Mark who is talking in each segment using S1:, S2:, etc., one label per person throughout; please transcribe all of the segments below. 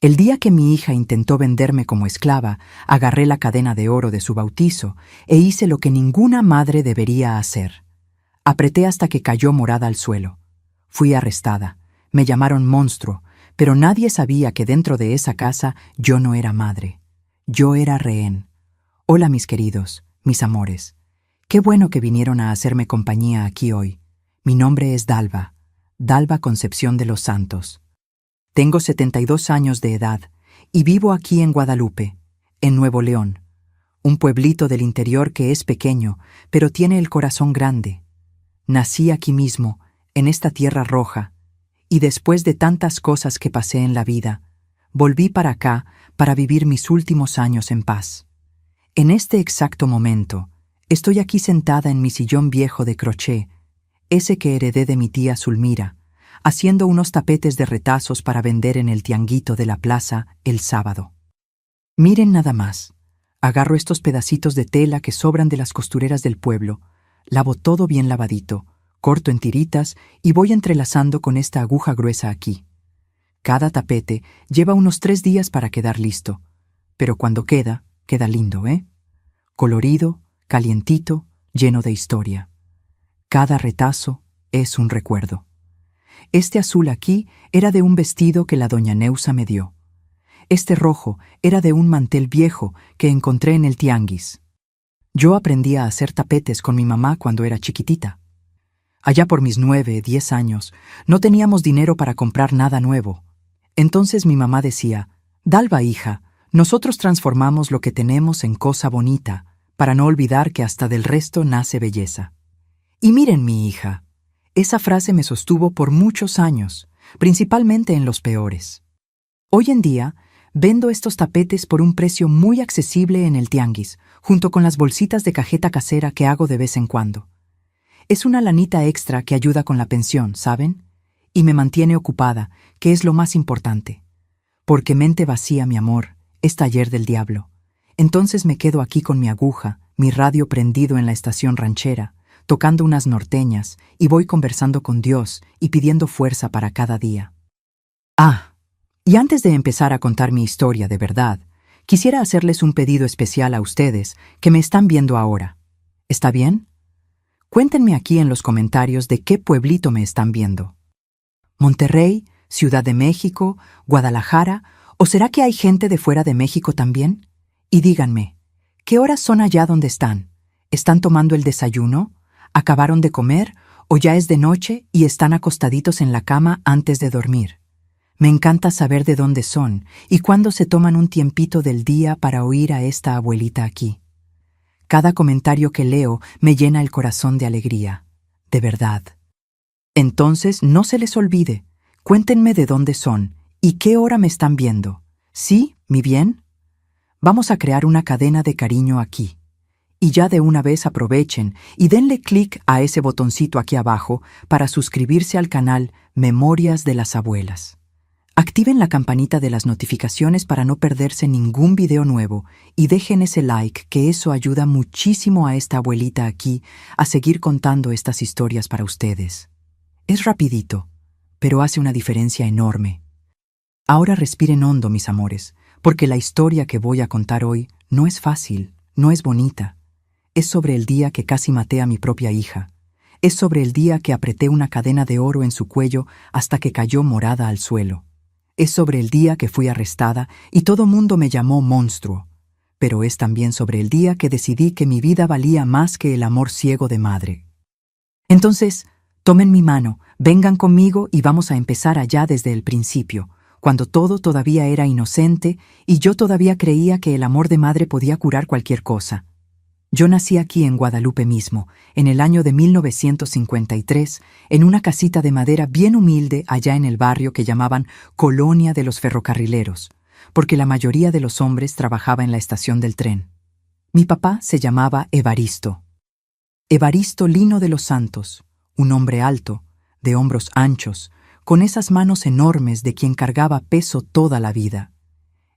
S1: El día que mi hija intentó venderme como esclava, agarré la cadena de oro de su bautizo e hice lo que ninguna madre debería hacer. Apreté hasta que cayó morada al suelo. Fui arrestada. Me llamaron monstruo, pero nadie sabía que dentro de esa casa yo no era madre. Yo era rehén. Hola, mis queridos, mis amores. Qué bueno que vinieron a hacerme compañía aquí hoy. Mi nombre es Dalva, Dalva Concepción de los Santos. Tengo 72 años de edad y vivo aquí en Guadalupe, en Nuevo León, un pueblito del interior que es pequeño, pero tiene el corazón grande. Nací aquí mismo, en esta tierra roja, y después de tantas cosas que pasé en la vida, volví para acá para vivir mis últimos años en paz. En este exacto momento, estoy aquí sentada en mi sillón viejo de crochet, ese que heredé de mi tía Zulmira, haciendo unos tapetes de retazos para vender en el tianguito de la plaza el sábado. Miren nada más. Agarro estos pedacitos de tela que sobran de las costureras del pueblo, lavo todo bien lavadito, corto en tiritas y voy entrelazando con esta aguja gruesa aquí. Cada tapete lleva unos 3 días para quedar listo, pero cuando queda lindo, ¿eh? Colorido, calientito, lleno de historia. Cada retazo es un recuerdo. Este azul aquí era de un vestido que la doña Neusa me dio. Este rojo era de un mantel viejo que encontré en el tianguis. Yo aprendí a hacer tapetes con mi mamá cuando era chiquitita. Allá por mis 9, 10 años, no teníamos dinero para comprar nada nuevo. Entonces mi mamá decía, Dalva, hija, nosotros transformamos lo que tenemos en cosa bonita, para no olvidar que hasta del resto nace belleza. Y miren, mi hija, esa frase me sostuvo por muchos años, principalmente en los peores. Hoy en día, vendo estos tapetes por un precio muy accesible en el tianguis, junto con las bolsitas de cajeta casera que hago de vez en cuando. Es una lanita extra que ayuda con la pensión, ¿saben? Y me mantiene ocupada, que es lo más importante. Porque mente vacía, mi amor, es taller del diablo. Entonces me quedo aquí con mi aguja, mi radio prendido en la estación ranchera, tocando unas norteñas, y voy conversando con Dios y pidiendo fuerza para cada día. Y antes de empezar a contar mi historia de verdad, quisiera hacerles un pedido especial a ustedes que me están viendo ahora. ¿Está bien? Cuéntenme aquí en los comentarios de qué pueblito me están viendo. ¿Monterrey, Ciudad de México, Guadalajara, o será que hay gente de fuera de México también? Y díganme, ¿qué horas son allá donde están? ¿Están tomando el desayuno? ¿Acabaron de comer o ya es de noche y están acostaditos en la cama antes de dormir? Me encanta saber de dónde son y cuándo se toman un tiempito del día para oír a esta abuelita aquí. Cada comentario que leo me llena el corazón de alegría, de verdad. Entonces, no se les olvide, cuéntenme de dónde son y qué hora me están viendo. ¿Sí, mi bien? Vamos a crear una cadena de cariño aquí. Y ya de una vez aprovechen y denle clic a ese botoncito aquí abajo para suscribirse al canal Memorias de las Abuelas. Activen la campanita de las notificaciones para no perderse ningún video nuevo y dejen ese like, que eso ayuda muchísimo a esta abuelita aquí a seguir contando estas historias para ustedes. Es rapidito, pero hace una diferencia enorme. Ahora respiren hondo, mis amores, porque la historia que voy a contar hoy no es fácil, no es bonita. Es sobre el día que casi maté a mi propia hija. Es sobre el día que apreté una cadena de oro en su cuello hasta que cayó morada al suelo. Es sobre el día que fui arrestada y todo mundo me llamó monstruo. Pero es también sobre el día que decidí que mi vida valía más que el amor ciego de madre. Entonces, tomen mi mano, vengan conmigo y vamos a empezar allá desde el principio, cuando todo todavía era inocente y yo todavía creía que el amor de madre podía curar cualquier cosa. Yo nací aquí en Guadalupe mismo, en el año de 1953, en una casita de madera bien humilde allá en el barrio que llamaban Colonia de los Ferrocarrileros, porque la mayoría de los hombres trabajaba en la estación del tren. Mi papá se llamaba Evaristo. Evaristo Lino de los Santos, un hombre alto, de hombros anchos, con esas manos enormes de quien cargaba peso toda la vida.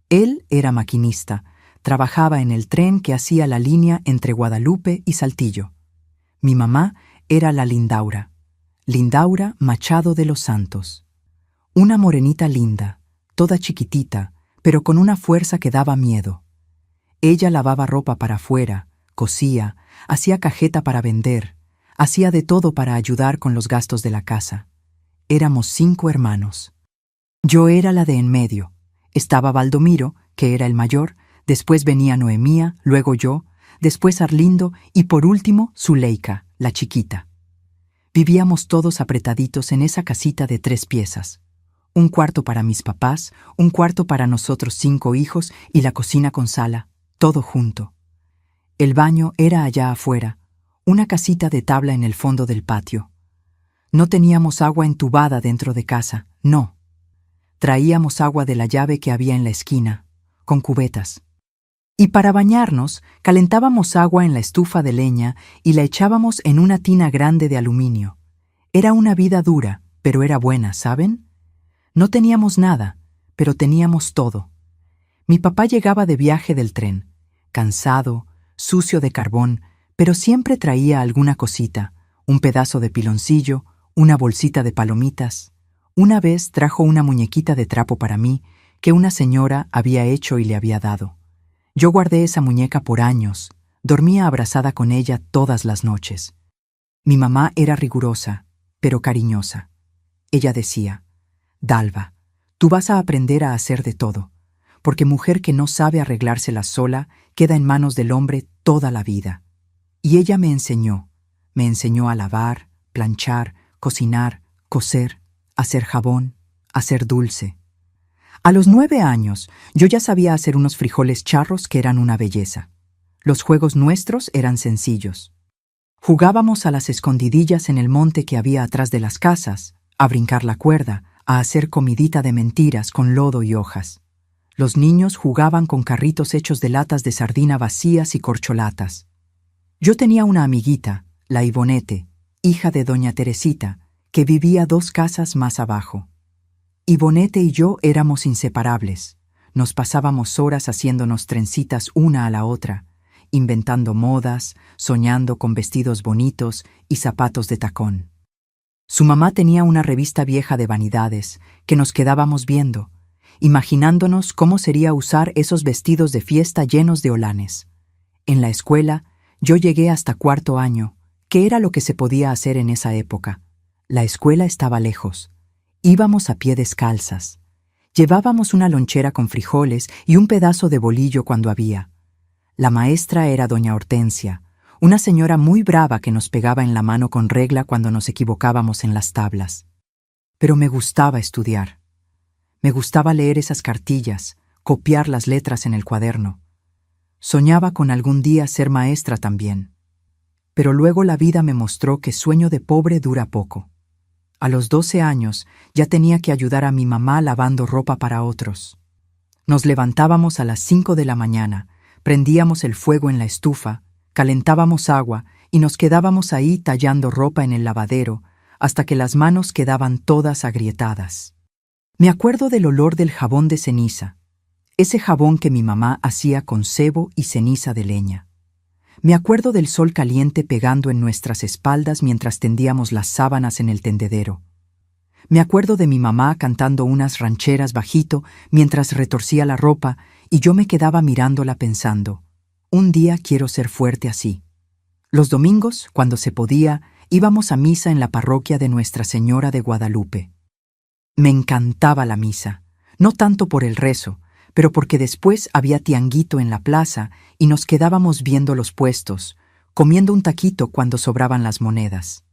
S1: Él era maquinista. Trabajaba en el tren que hacía la línea entre Guadalupe y Saltillo. Mi mamá era la Lindaura Machado de los Santos. Una morenita linda, toda chiquitita, pero con una fuerza que daba miedo. Ella lavaba ropa para afuera, cosía, hacía cajeta para vender, hacía de todo para ayudar con los gastos de la casa. Éramos 5 hermanos. Yo era la de en medio. Estaba Baldomiro, que era el mayor, después venía Noemía, luego yo, después Arlindo y por último Zuleika, la chiquita. Vivíamos todos apretaditos en esa casita de 3 piezas. Un cuarto para mis papás, un cuarto para nosotros 5 hijos y la cocina con sala, todo junto. El baño era allá afuera, una casita de tabla en el fondo del patio. No teníamos agua entubada dentro de casa, no. Traíamos agua de la llave que había en la esquina, con cubetas. Y para bañarnos, calentábamos agua en la estufa de leña y la echábamos en una tina grande de aluminio. Era una vida dura, pero era buena, ¿saben? No teníamos nada, pero teníamos todo. Mi papá llegaba de viaje del tren, cansado, sucio de carbón, pero siempre traía alguna cosita, un pedazo de piloncillo, una bolsita de palomitas. Una vez trajo una muñequita de trapo para mí que una señora había hecho y le había dado. Yo guardé esa muñeca por años, dormía abrazada con ella todas las noches. Mi mamá era rigurosa, pero cariñosa. Ella decía: «Dalva, tú vas a aprender a hacer de todo, porque mujer que no sabe arreglársela sola queda en manos del hombre toda la vida». Y ella me enseñó a lavar, planchar, cocinar, coser, hacer jabón, hacer dulce. A los 9 años, yo ya sabía hacer unos frijoles charros que eran una belleza. Los juegos nuestros eran sencillos. Jugábamos a las escondidillas en el monte que había atrás de las casas, a brincar la cuerda, a hacer comidita de mentiras con lodo y hojas. Los niños jugaban con carritos hechos de latas de sardina vacías y corcholatas. Yo tenía una amiguita, la Ivonete, hija de doña Teresita, que vivía 2 casas más abajo. Ivonete y yo éramos inseparables. Nos pasábamos horas haciéndonos trencitas una a la otra, inventando modas, soñando con vestidos bonitos y zapatos de tacón. Su mamá tenía una revista vieja de vanidades que nos quedábamos viendo, imaginándonos cómo sería usar esos vestidos de fiesta llenos de holanes. En la escuela, yo llegué hasta 4º año, que era lo que se podía hacer en esa época. La escuela estaba lejos. Íbamos a pie descalzas. Llevábamos una lonchera con frijoles y un pedazo de bolillo cuando había. La maestra era doña Hortensia, una señora muy brava que nos pegaba en la mano con regla cuando nos equivocábamos en las tablas. Pero me gustaba estudiar. Me gustaba leer esas cartillas, copiar las letras en el cuaderno. Soñaba con algún día ser maestra también. Pero luego la vida me mostró que sueño de pobre dura poco. A los 12 años ya tenía que ayudar a mi mamá lavando ropa para otros. Nos levantábamos a las 5 de la mañana, prendíamos el fuego en la estufa, calentábamos agua y nos quedábamos ahí tallando ropa en el lavadero hasta que las manos quedaban todas agrietadas. Me acuerdo del olor del jabón de ceniza, ese jabón que mi mamá hacía con sebo y ceniza de leña. Me acuerdo del sol caliente pegando en nuestras espaldas mientras tendíamos las sábanas en el tendedero. Me acuerdo de mi mamá cantando unas rancheras bajito mientras retorcía la ropa y yo me quedaba mirándola pensando: un día quiero ser fuerte así. Los domingos, cuando se podía, íbamos a misa en la parroquia de Nuestra Señora de Guadalupe. Me encantaba la misa, no tanto por el rezo, pero porque después había tianguito en la plaza y nos quedábamos viendo los puestos, comiendo un taquito cuando sobraban las monedas.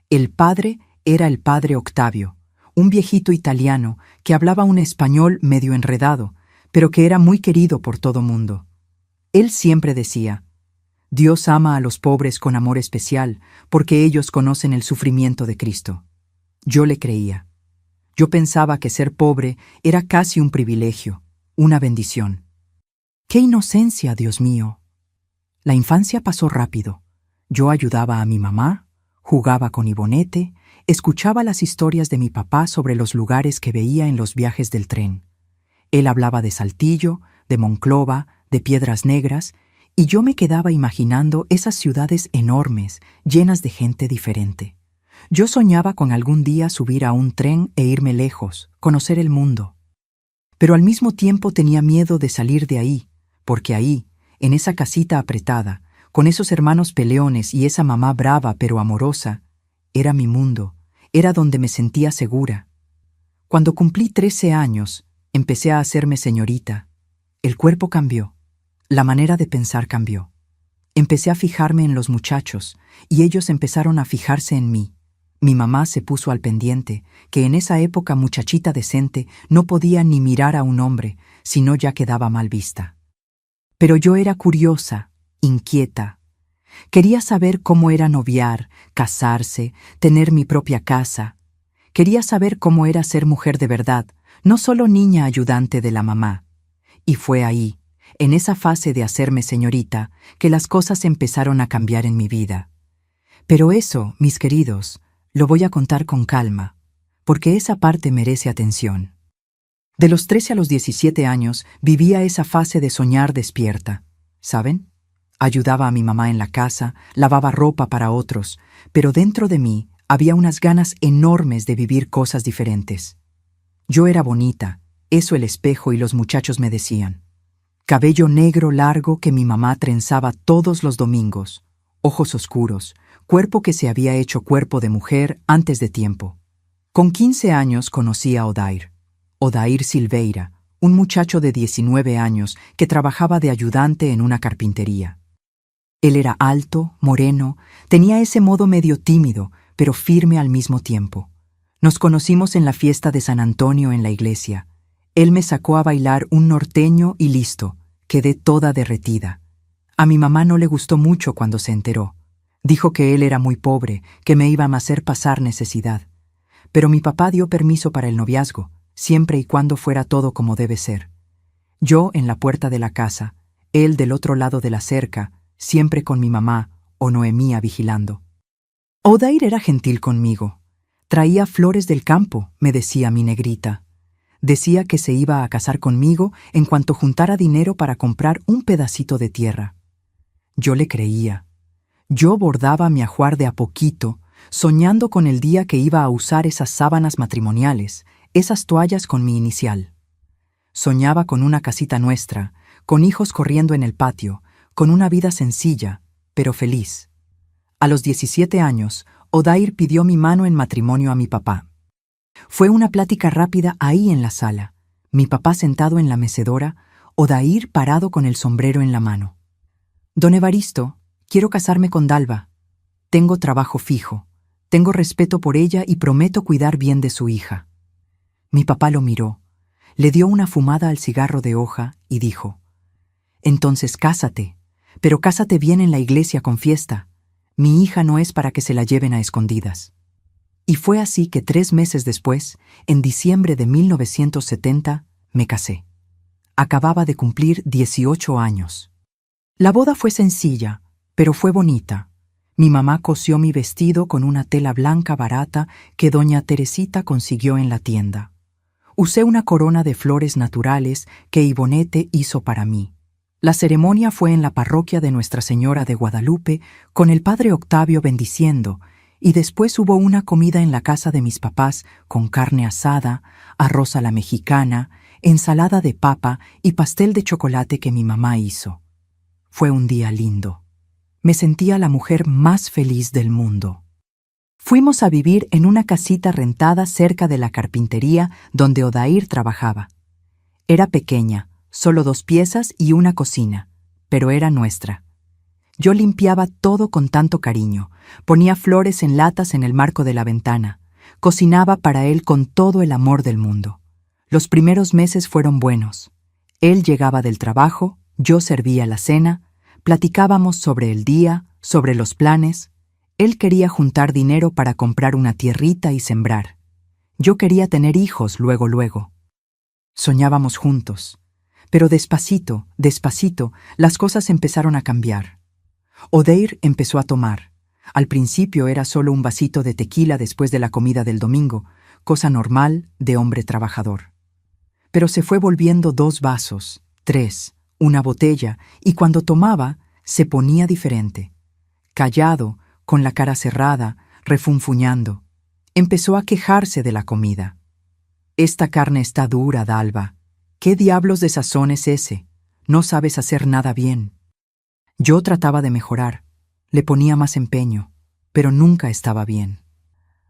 S1: El padre era el padre Octavio, un viejito italiano que hablaba un español medio enredado, pero que era muy querido por todo mundo. Él siempre decía: Dios ama a los pobres con amor especial porque ellos conocen el sufrimiento de Cristo. Yo le creía. Yo pensaba que ser pobre era casi un privilegio, una bendición. ¡Qué inocencia, Dios mío! La infancia pasó rápido. Yo ayudaba a mi mamá, jugaba con Ivonete, escuchaba las historias de mi papá sobre los lugares que veía en los viajes del tren. Él hablaba de Saltillo, de Monclova, de Piedras Negras, y yo me quedaba imaginando esas ciudades enormes, llenas de gente diferente. Yo soñaba con algún día subir a un tren e irme lejos, conocer el mundo. Pero al mismo tiempo tenía miedo de salir de ahí, porque ahí, en esa casita apretada, con esos hermanos peleones y esa mamá brava pero amorosa, era mi mundo, era donde me sentía segura. Cuando cumplí 13 años, empecé a hacerme señorita. El cuerpo cambió, la manera de pensar cambió. Empecé a fijarme en los muchachos, y ellos empezaron a fijarse en mí. Mi mamá se puso al pendiente, que en esa época muchachita decente no podía ni mirar a un hombre, sino ya quedaba mal vista. Pero yo era curiosa, inquieta. Quería saber cómo era noviar, casarse, tener mi propia casa. Quería saber cómo era ser mujer de verdad, no solo niña ayudante de la mamá. Y fue ahí, en esa fase de hacerme señorita, que las cosas empezaron a cambiar en mi vida. Pero eso, mis queridos, lo voy a contar con calma, porque esa parte merece atención. De los 13 a los 17 años vivía esa fase de soñar despierta, ¿saben? Ayudaba a mi mamá en la casa, lavaba ropa para otros, pero dentro de mí había unas ganas enormes de vivir cosas diferentes. Yo era bonita, eso el espejo y los muchachos me decían. Cabello negro largo que mi mamá trenzaba todos los domingos, ojos oscuros, cuerpo que se había hecho cuerpo de mujer antes de tiempo. Con 15 años conocí a Odair Silveira, un muchacho de 19 años que trabajaba de ayudante en una carpintería. Él era alto, moreno, tenía ese modo medio tímido, pero firme al mismo tiempo. Nos conocimos en la fiesta de San Antonio en la iglesia. Él me sacó a bailar un norteño y listo, quedé toda derretida. A mi mamá no le gustó mucho cuando se enteró. Dijo que él era muy pobre, que me iba a hacer pasar necesidad. Pero mi papá dio permiso para el noviazgo, siempre y cuando fuera todo como debe ser. Yo en la puerta de la casa, él del otro lado de la cerca, siempre con mi mamá o Noemía vigilando. Odair era gentil conmigo. Traía flores del campo, me decía mi negrita. Decía que se iba a casar conmigo en cuanto juntara dinero para comprar un pedacito de tierra. Yo le creía. Yo bordaba mi ajuar de a poquito, soñando con el día que iba a usar esas sábanas matrimoniales, esas toallas con mi inicial. Soñaba con una casita nuestra, con hijos corriendo en el patio, con una vida sencilla, pero feliz. A los 17 años, Odair pidió mi mano en matrimonio a mi papá. Fue una plática rápida ahí en la sala, mi papá sentado en la mecedora, Odair parado con el sombrero en la mano. Don Evaristo, quiero casarme con Dalva. Tengo trabajo fijo, tengo respeto por ella y prometo cuidar bien de su hija. Mi papá lo miró, le dio una fumada al cigarro de hoja y dijo: entonces cásate, pero cásate bien en la iglesia con fiesta. Mi hija no es para que se la lleven a escondidas. Y fue así que 3 meses después, en diciembre de 1970, me casé. Acababa de cumplir 18 años. La boda fue sencilla, pero fue bonita. Mi mamá cosió mi vestido con una tela blanca barata que doña Teresita consiguió en la tienda. Usé una corona de flores naturales que Ibonete hizo para mí. La ceremonia fue en la parroquia de Nuestra Señora de Guadalupe, con el padre Octavio bendiciendo, y después hubo una comida en la casa de mis papás con carne asada, arroz a la mexicana, ensalada de papa y pastel de chocolate que mi mamá hizo. Fue un día lindo. Me sentía la mujer más feliz del mundo. Fuimos a vivir en una casita rentada cerca de la carpintería donde Odair trabajaba. Era pequeña, solo 2 piezas y una cocina, pero era nuestra. Yo limpiaba todo con tanto cariño, ponía flores en latas en el marco de la ventana, cocinaba para él con todo el amor del mundo. Los primeros meses fueron buenos. Él llegaba del trabajo, yo servía la cena, platicábamos sobre el día, sobre los planes. Él quería juntar dinero para comprar una tierrita y sembrar. Yo quería tener hijos luego. Soñábamos juntos. Pero despacito, las cosas empezaron a cambiar. Odair empezó a tomar. Al principio era solo un vasito de tequila después de la comida del domingo, cosa normal de hombre trabajador. Pero se fue volviendo 2 vasos, 3, una botella, y cuando tomaba, se ponía diferente. Callado, con la cara cerrada, refunfuñando. Empezó a quejarse de la comida. «Esta carne está dura, Dalva. ¿Qué diablos de sazón es ese? No sabes hacer nada bien. Yo trataba de mejorar, le ponía más empeño, pero nunca estaba bien.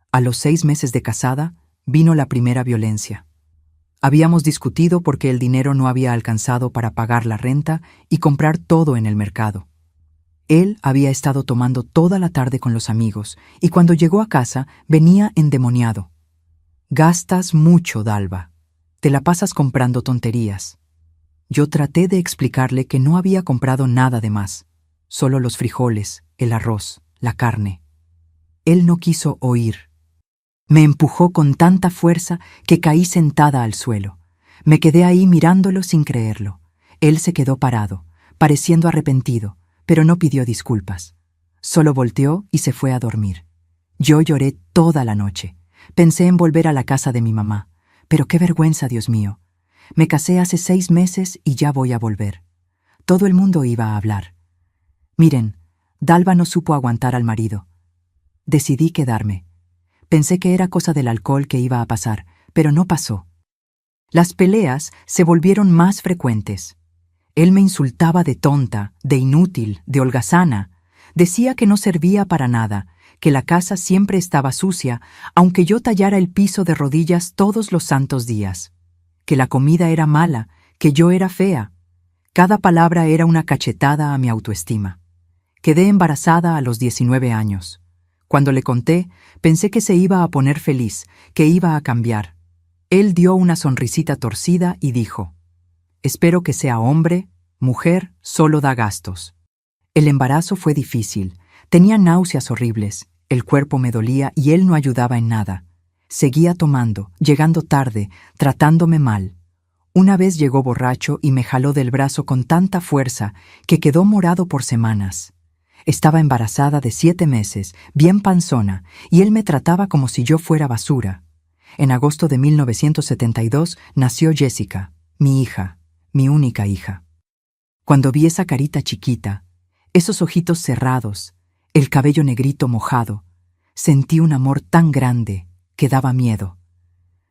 S1: A los 6 meses de casada, vino la primera violencia. Habíamos discutido porque el dinero no había alcanzado para pagar la renta y comprar todo en el mercado. Él había estado tomando toda la tarde con los amigos y cuando llegó a casa venía endemoniado. «Gastas mucho, Dalva. Te la pasas comprando tonterías». Yo traté de explicarle que no había comprado nada de más, solo los frijoles, el arroz, la carne. Él no quiso oír. Me empujó con tanta fuerza que caí sentada al suelo. Me quedé ahí mirándolo sin creerlo. Él se quedó parado, pareciendo arrepentido, pero no pidió disculpas. Solo volteó y se fue a dormir. Yo lloré toda la noche. Pensé en volver a la casa de mi mamá. Pero qué vergüenza, Dios mío. Me casé hace 6 meses y ya voy a volver. Todo el mundo iba a hablar. Miren, Dalva no supo aguantar al marido. Decidí quedarme. Pensé que era cosa del alcohol que iba a pasar, pero no pasó. Las peleas se volvieron más frecuentes. Él me insultaba de tonta, de inútil, de holgazana. Decía que no servía para nada, que la casa siempre estaba sucia, aunque yo tallara el piso de rodillas todos los santos días. Que la comida era mala, que yo era fea. Cada palabra era una cachetada a mi autoestima. Quedé embarazada a los 19 años. Cuando le conté, pensé que se iba a poner feliz, que iba a cambiar. Él dio una sonrisita torcida y dijo: «Espero que sea hombre, mujer, solo da gastos». El embarazo fue difícil. Tenía náuseas horribles, el cuerpo me dolía y él no ayudaba en nada. Seguía tomando, llegando tarde, tratándome mal. Una vez llegó borracho y me jaló del brazo con tanta fuerza que quedó morado por semanas. Estaba embarazada de 7 meses, bien panzona, y él me trataba como si yo fuera basura. En agosto de 1972 nació Jessica, mi hija, mi única hija. Cuando vi esa carita chiquita, esos ojitos cerrados, el cabello negrito mojado, sentí un amor tan grande que daba miedo.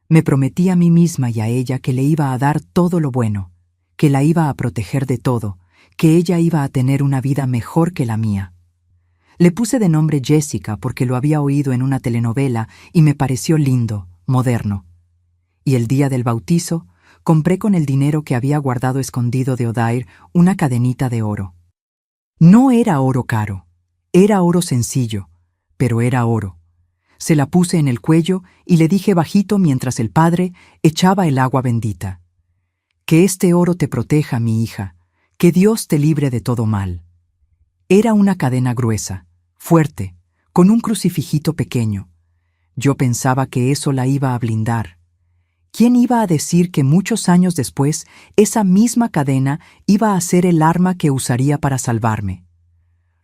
S1: Me prometí a mí misma y a ella que le iba a dar todo lo bueno, que la iba a proteger de todo, que ella iba a tener una vida mejor que la mía. Le puse de nombre Jessica porque lo había oído en una telenovela y me pareció lindo, moderno. Y el día del bautizo, compré con el dinero que había guardado escondido de Odair una cadenita de oro. No era oro caro, era oro sencillo, pero era oro. Se la puse en el cuello y le dije bajito mientras el padre echaba el agua bendita: «Que este oro te proteja, mi hija, que Dios te libre de todo mal». Era una cadena gruesa, fuerte, con un crucifijito pequeño. Yo pensaba que eso la iba a blindar. ¿Quién iba a decir que muchos años después esa misma cadena iba a ser el arma que usaría para salvarme?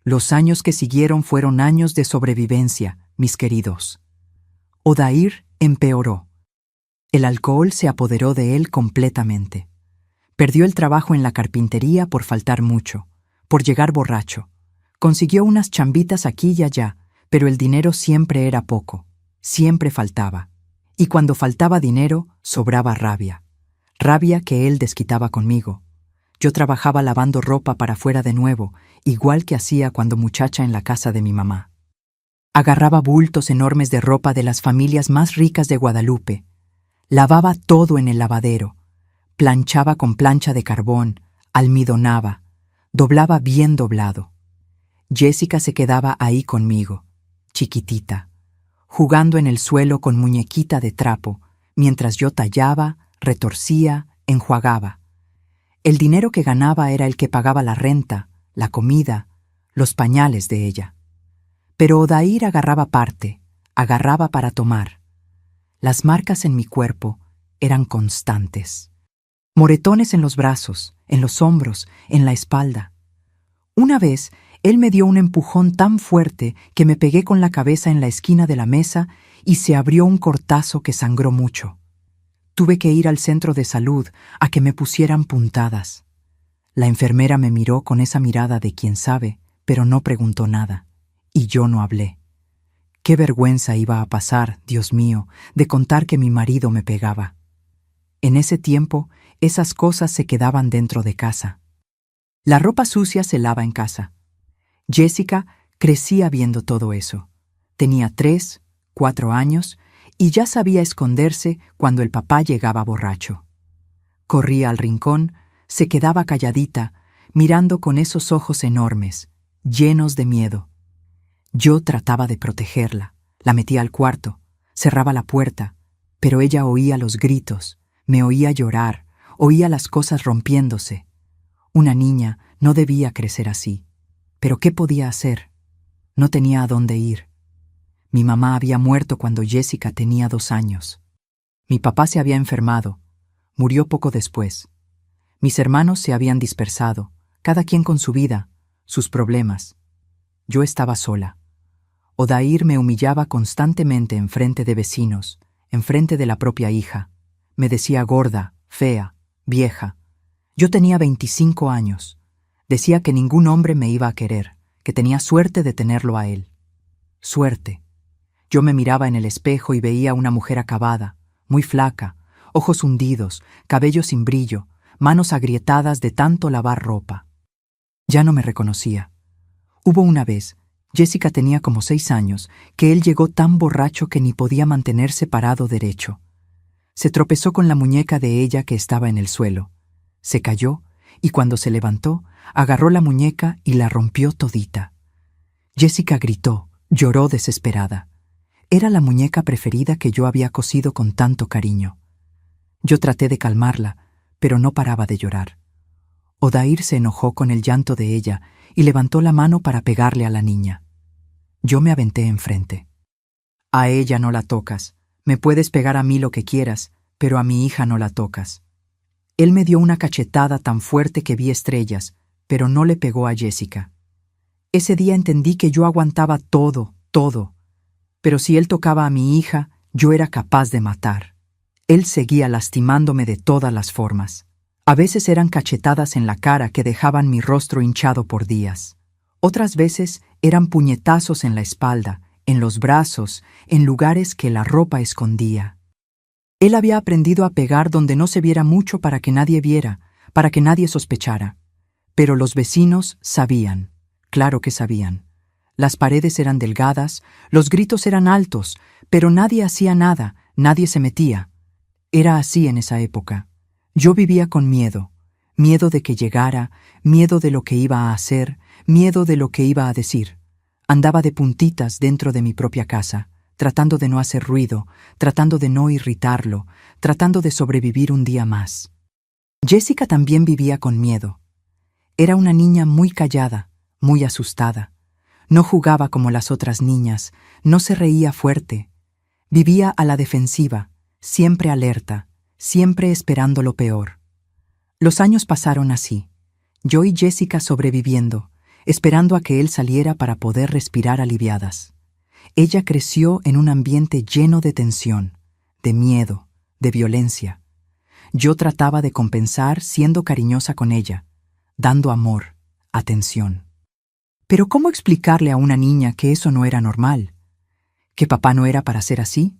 S1: Los años que siguieron fueron años de sobrevivencia, mis queridos. Odair empeoró. El alcohol se apoderó de él completamente. Perdió el trabajo en la carpintería por faltar mucho, por llegar borracho. Consiguió unas chambitas aquí y allá, pero el dinero siempre era poco, siempre faltaba. Y cuando faltaba dinero, sobraba rabia. Rabia que él desquitaba conmigo. Yo trabajaba lavando ropa para afuera de nuevo, igual que hacía cuando muchacha en la casa de mi mamá. Agarraba bultos enormes de ropa de las familias más ricas de Guadalupe. Lavaba todo en el lavadero. Planchaba con plancha de carbón, almidonaba, doblaba bien doblado. Jessica se quedaba ahí conmigo, chiquitita, jugando en el suelo con muñequita de trapo, mientras yo tallaba, retorcía, enjuagaba. El dinero que ganaba era el que pagaba la renta, la comida, los pañales de ella. Pero Odair agarraba parte, agarraba para tomar. Las marcas en mi cuerpo eran constantes. Moretones en los brazos, en los hombros, en la espalda. Una vez, él me dio un empujón tan fuerte que me pegué con la cabeza en la esquina de la mesa y se abrió un cortazo que sangró mucho. Tuve que ir al centro de salud a que me pusieran puntadas. La enfermera me miró con esa mirada de quien sabe, pero no preguntó nada, y yo no hablé. Qué vergüenza iba a pasar, Dios mío, de contar que mi marido me pegaba. En ese tiempo, esas cosas se quedaban dentro de casa. La ropa sucia se lava en casa. Jessica crecía viendo todo eso. Tenía 3, 4 años y ya sabía esconderse cuando el papá llegaba borracho. Corría al rincón, se quedaba calladita, mirando con esos ojos enormes, llenos de miedo. Yo trataba de protegerla, la metía al cuarto, cerraba la puerta, pero ella oía los gritos, me oía llorar, oía las cosas rompiéndose. Una niña no debía crecer así. ¿Pero qué podía hacer? No tenía a dónde ir. Mi mamá había muerto cuando Jessica tenía 2 años. Mi papá se había enfermado. Murió poco después. Mis hermanos se habían dispersado, cada quien con su vida, sus problemas. Yo estaba sola. Odair me humillaba constantemente enfrente de vecinos, enfrente de la propia hija. Me decía gorda, fea, vieja. Yo tenía 25 años. Decía que ningún hombre me iba a querer, que tenía suerte de tenerlo a él. Suerte. Yo me miraba en el espejo y veía una mujer acabada, muy flaca, ojos hundidos, cabello sin brillo, manos agrietadas de tanto lavar ropa. Ya no me reconocía. Hubo una vez, Jessica tenía como 6 años, que él llegó tan borracho que ni podía mantenerse parado derecho. Se tropezó con la muñeca de ella que estaba en el suelo. Se cayó y cuando se levantó, agarró la muñeca y la rompió todita. Jessica gritó, lloró desesperada. Era la muñeca preferida que yo había cosido con tanto cariño. Yo traté de calmarla, pero no paraba de llorar. Odair se enojó con el llanto de ella y levantó la mano para pegarle a la niña. Yo me aventé enfrente. A ella no la tocas. Me puedes pegar a mí lo que quieras, pero a mi hija no la tocas. Él me dio una cachetada tan fuerte que vi estrellas, pero no le pegó a Jessica. Ese día entendí que yo aguantaba todo, pero si él tocaba a mi hija, yo era capaz de matar. Él seguía lastimándome de todas las formas. A veces eran cachetadas en la cara que dejaban mi rostro hinchado por días. Otras veces eran puñetazos en la espalda, en los brazos, en lugares que la ropa escondía. Él había aprendido a pegar donde no se viera mucho para que nadie viera, para que nadie sospechara. Pero los vecinos sabían, claro que sabían. Las paredes eran delgadas, los gritos eran altos, pero nadie hacía nada, nadie se metía. Era así en esa época. Yo vivía con miedo, miedo de que llegara, miedo de lo que iba a hacer, miedo de lo que iba a decir. Andaba de puntitas dentro de mi propia casa, tratando de no hacer ruido, tratando de no irritarlo, tratando de sobrevivir un día más. Jessica también vivía con miedo. Era una niña muy callada, muy asustada. No jugaba como las otras niñas, no se reía fuerte. Vivía a la defensiva, siempre alerta, siempre esperando lo peor. Los años pasaron así, yo y Jessica sobreviviendo, esperando a que él saliera para poder respirar aliviadas. Ella creció en un ambiente lleno de tensión, de miedo, de violencia. Yo trataba de compensar siendo cariñosa con ella, dando amor, atención. Pero ¿cómo explicarle a una niña que eso no era normal? ¿Que papá no era para ser así?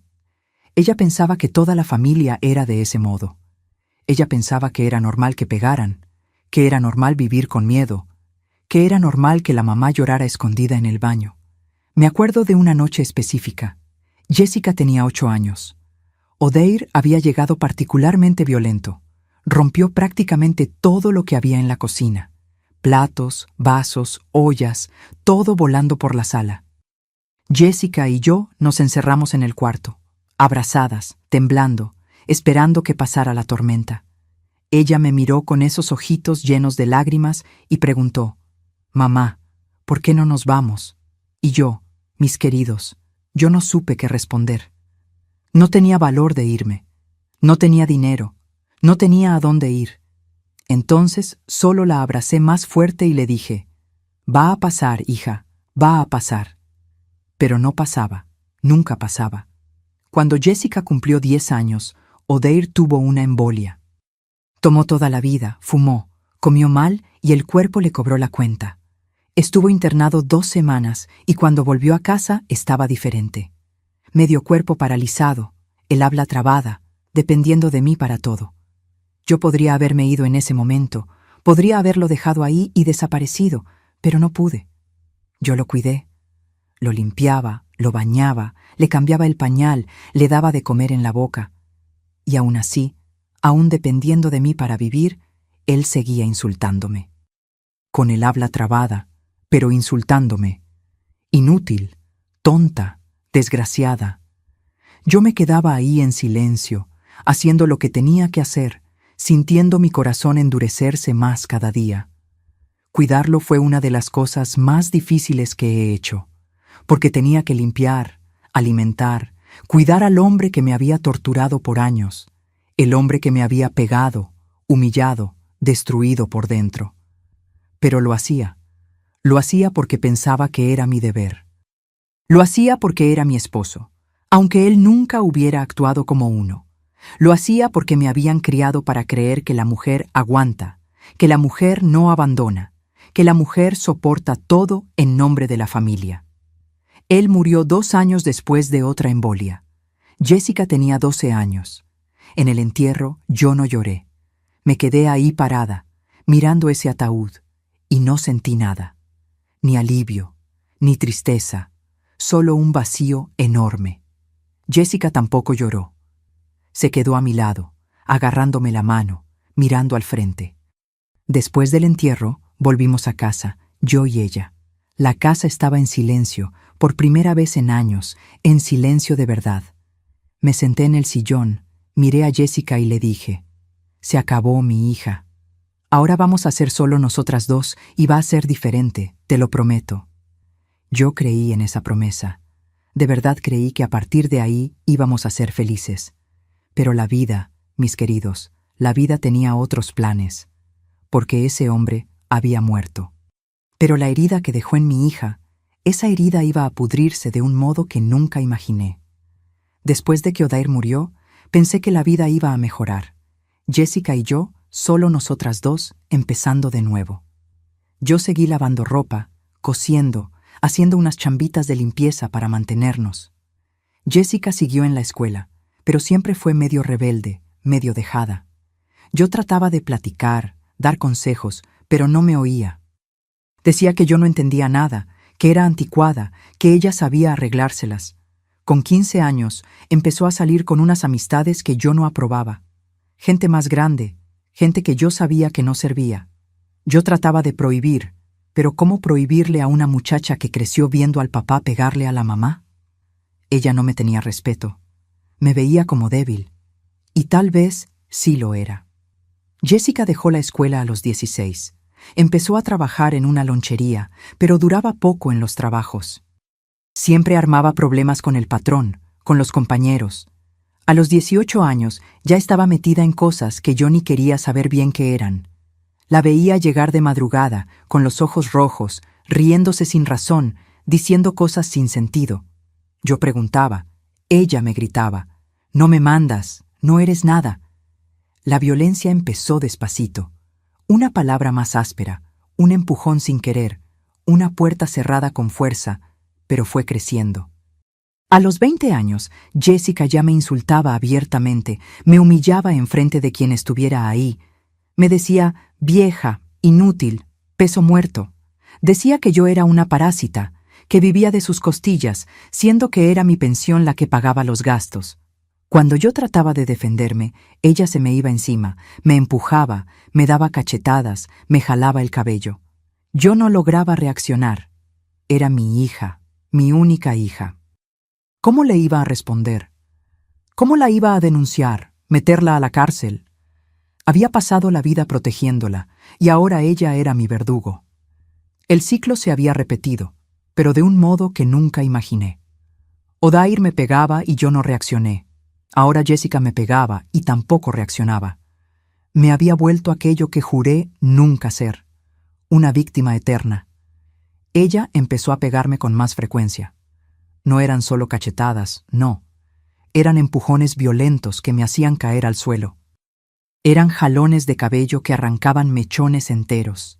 S1: Ella pensaba que toda la familia era de ese modo. Ella pensaba que era normal que pegaran, que era normal vivir con miedo, que era normal que la mamá llorara escondida en el baño. Me acuerdo de una noche específica. Jessica tenía 8 años. Odair había llegado particularmente violento. Rompió prácticamente todo lo que había en la cocina. Platos, vasos, ollas, todo volando por la sala. Jessica y yo nos encerramos en el cuarto, abrazadas, temblando, esperando que pasara la tormenta. Ella me miró con esos ojitos llenos de lágrimas y preguntó, «Mamá, ¿por qué no nos vamos?» Y yo, mis queridos, yo no supe qué responder. No tenía valor de irme. No tenía dinero. No tenía a dónde ir. Entonces solo la abracé más fuerte y le dije, «Va a pasar, hija, va a pasar». Pero no pasaba, nunca pasaba. Cuando Jessica cumplió 10 años, Odair tuvo una embolia. Tomó toda la vida, fumó, comió mal y el cuerpo le cobró la cuenta. Estuvo internado 2 semanas y cuando volvió a casa estaba diferente. Medio cuerpo paralizado, el habla trabada, dependiendo de mí para todo. Yo podría haberme ido en ese momento, podría haberlo dejado ahí y desaparecido, pero no pude. Yo lo cuidé. Lo limpiaba, lo bañaba, le cambiaba el pañal, le daba de comer en la boca. Y aún así, aún dependiendo de mí para vivir, él seguía insultándome. Con el habla trabada, pero insultándome. Inútil, tonta, desgraciada. Yo me quedaba ahí en silencio, haciendo lo que tenía que hacer, sintiendo mi corazón endurecerse más cada día. Cuidarlo fue una de las cosas más difíciles que he hecho, porque tenía que limpiar, alimentar, cuidar al hombre que me había torturado por años, el hombre que me había pegado, humillado, destruido por dentro. Pero lo hacía porque pensaba que era mi deber. Lo hacía porque era mi esposo, aunque él nunca hubiera actuado como uno. Lo hacía porque me habían criado para creer que la mujer aguanta, que la mujer no abandona, que la mujer soporta todo en nombre de la familia. Él murió 2 años después de otra embolia. Jessica tenía 12 años. En el entierro yo no lloré. Me quedé ahí parada, mirando ese ataúd, y no sentí nada. Ni alivio, ni tristeza, solo un vacío enorme. Jessica tampoco lloró. Se quedó a mi lado, agarrándome la mano, mirando al frente. Después del entierro, volvimos a casa, yo y ella. La casa estaba en silencio, por primera vez en años, en silencio de verdad. Me senté en el sillón, miré a Jessica y le dije: «Se acabó, mi hija. Ahora vamos a ser solo nosotras dos y va a ser diferente, te lo prometo». Yo creí en esa promesa. De verdad creí que a partir de ahí íbamos a ser felices. Pero la vida, mis queridos, la vida tenía otros planes, porque ese hombre había muerto. Pero la herida que dejó en mi hija, esa herida iba a pudrirse de un modo que nunca imaginé. Después de que Odair murió, pensé que la vida iba a mejorar. Jessica y yo, solo nosotras dos, empezando de nuevo. Yo seguí lavando ropa, cosiendo, haciendo unas chambitas de limpieza para mantenernos. Jessica siguió en la escuela, pero siempre fue medio rebelde, medio dejada. Yo trataba de platicar, dar consejos, pero no me oía. Decía que yo no entendía nada, que era anticuada, que ella sabía arreglárselas. Con 15 años, empezó a salir con unas amistades que yo no aprobaba. Gente más grande, gente que yo sabía que no servía. Yo trataba de prohibir, pero ¿cómo prohibirle a una muchacha que creció viendo al papá pegarle a la mamá? Ella no me tenía respeto. Me veía como débil. Y tal vez sí lo era. Jessica dejó la escuela a los 16. Empezó a trabajar en una lonchería, pero duraba poco en los trabajos. Siempre armaba problemas con el patrón, con los compañeros. A los 18 años ya estaba metida en cosas que yo ni quería saber bien qué eran. La veía llegar de madrugada, con los ojos rojos, riéndose sin razón, diciendo cosas sin sentido. Yo preguntaba. Ella me gritaba: «No me mandas, no eres nada». La violencia empezó despacito. Una palabra más áspera, un empujón sin querer, una puerta cerrada con fuerza, pero fue creciendo. A los 20 años, Jessica ya me insultaba abiertamente, me humillaba enfrente de quien estuviera ahí. Me decía vieja, inútil, peso muerto. Decía que yo era una parásita, que vivía de sus costillas, siendo que era mi pensión la que pagaba los gastos. Cuando yo trataba de defenderme, ella se me iba encima, me empujaba, me daba cachetadas, me jalaba el cabello. Yo no lograba reaccionar. Era mi hija, mi única hija. ¿Cómo le iba a responder? ¿Cómo la iba a denunciar, meterla a la cárcel? Había pasado la vida protegiéndola, y ahora ella era mi verdugo. El ciclo se había repetido, pero de un modo que nunca imaginé. Odair me pegaba y yo no reaccioné. Ahora Jessica me pegaba y tampoco reaccionaba. Me había vuelto aquello que juré nunca ser, una víctima eterna. Ella empezó a pegarme con más frecuencia. No eran solo cachetadas, no. Eran empujones violentos que me hacían caer al suelo. Eran jalones de cabello que arrancaban mechones enteros.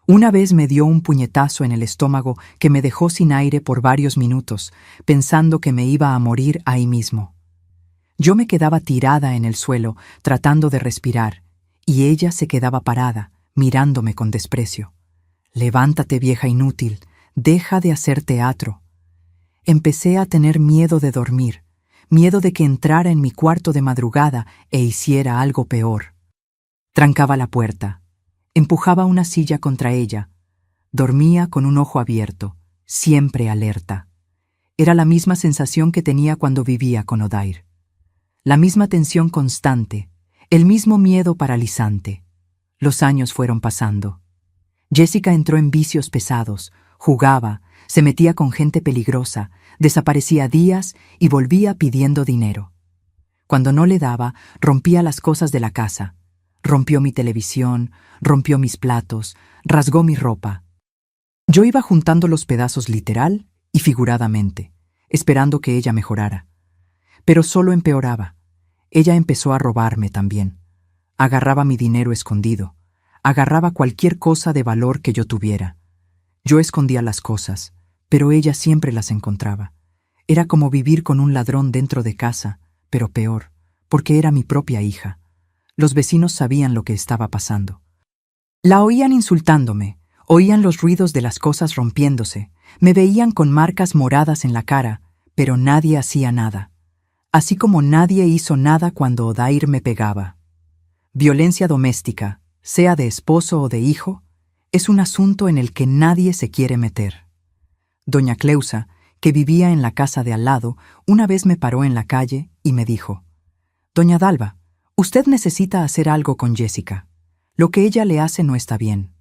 S1: Una vez me dio un puñetazo en el estómago que me dejó sin aire por varios minutos, pensando que me iba a morir ahí mismo. Yo me quedaba tirada en el suelo, tratando de respirar, Y ella se quedaba parada, mirándome con desprecio. «Levántate, vieja inútil, deja de hacer teatro». Empecé a tener miedo de dormir, miedo de que entrara en mi cuarto de madrugada e hiciera algo peor. Trancaba la puerta, empujaba una silla contra ella. Dormía con un ojo abierto, siempre alerta. Era la misma sensación que tenía cuando vivía con Odair. La misma tensión constante, el mismo miedo paralizante. Los años fueron pasando. Jessica entró en vicios pesados, jugaba, se metía con gente peligrosa, desaparecía días y volvía pidiendo dinero. Cuando no le daba, rompía las cosas de la casa. Rompió mi televisión, rompió mis platos, rasgó mi ropa. Yo iba juntando los pedazos literal y figuradamente, esperando que ella mejorara. Pero solo empeoraba. Ella empezó a robarme también. Agarraba mi dinero escondido. Agarraba cualquier cosa de valor que yo tuviera. Yo escondía las cosas, pero ella siempre las encontraba. Era como vivir con un ladrón dentro de casa, pero peor, porque era mi propia hija. Los vecinos sabían lo que estaba pasando. La oían insultándome, oían los ruidos de las cosas rompiéndose, me veían con marcas moradas en la cara, pero nadie hacía nada. Así como nadie hizo nada cuando Odair me pegaba. Violencia doméstica, sea de esposo o de hijo, es un asunto en el que nadie se quiere meter. Doña Cleusa, que vivía en la casa de al lado, una vez me paró en la calle y me dijo: «Doña Dalva, usted necesita hacer algo con Jessica. Lo que ella le hace no está bien».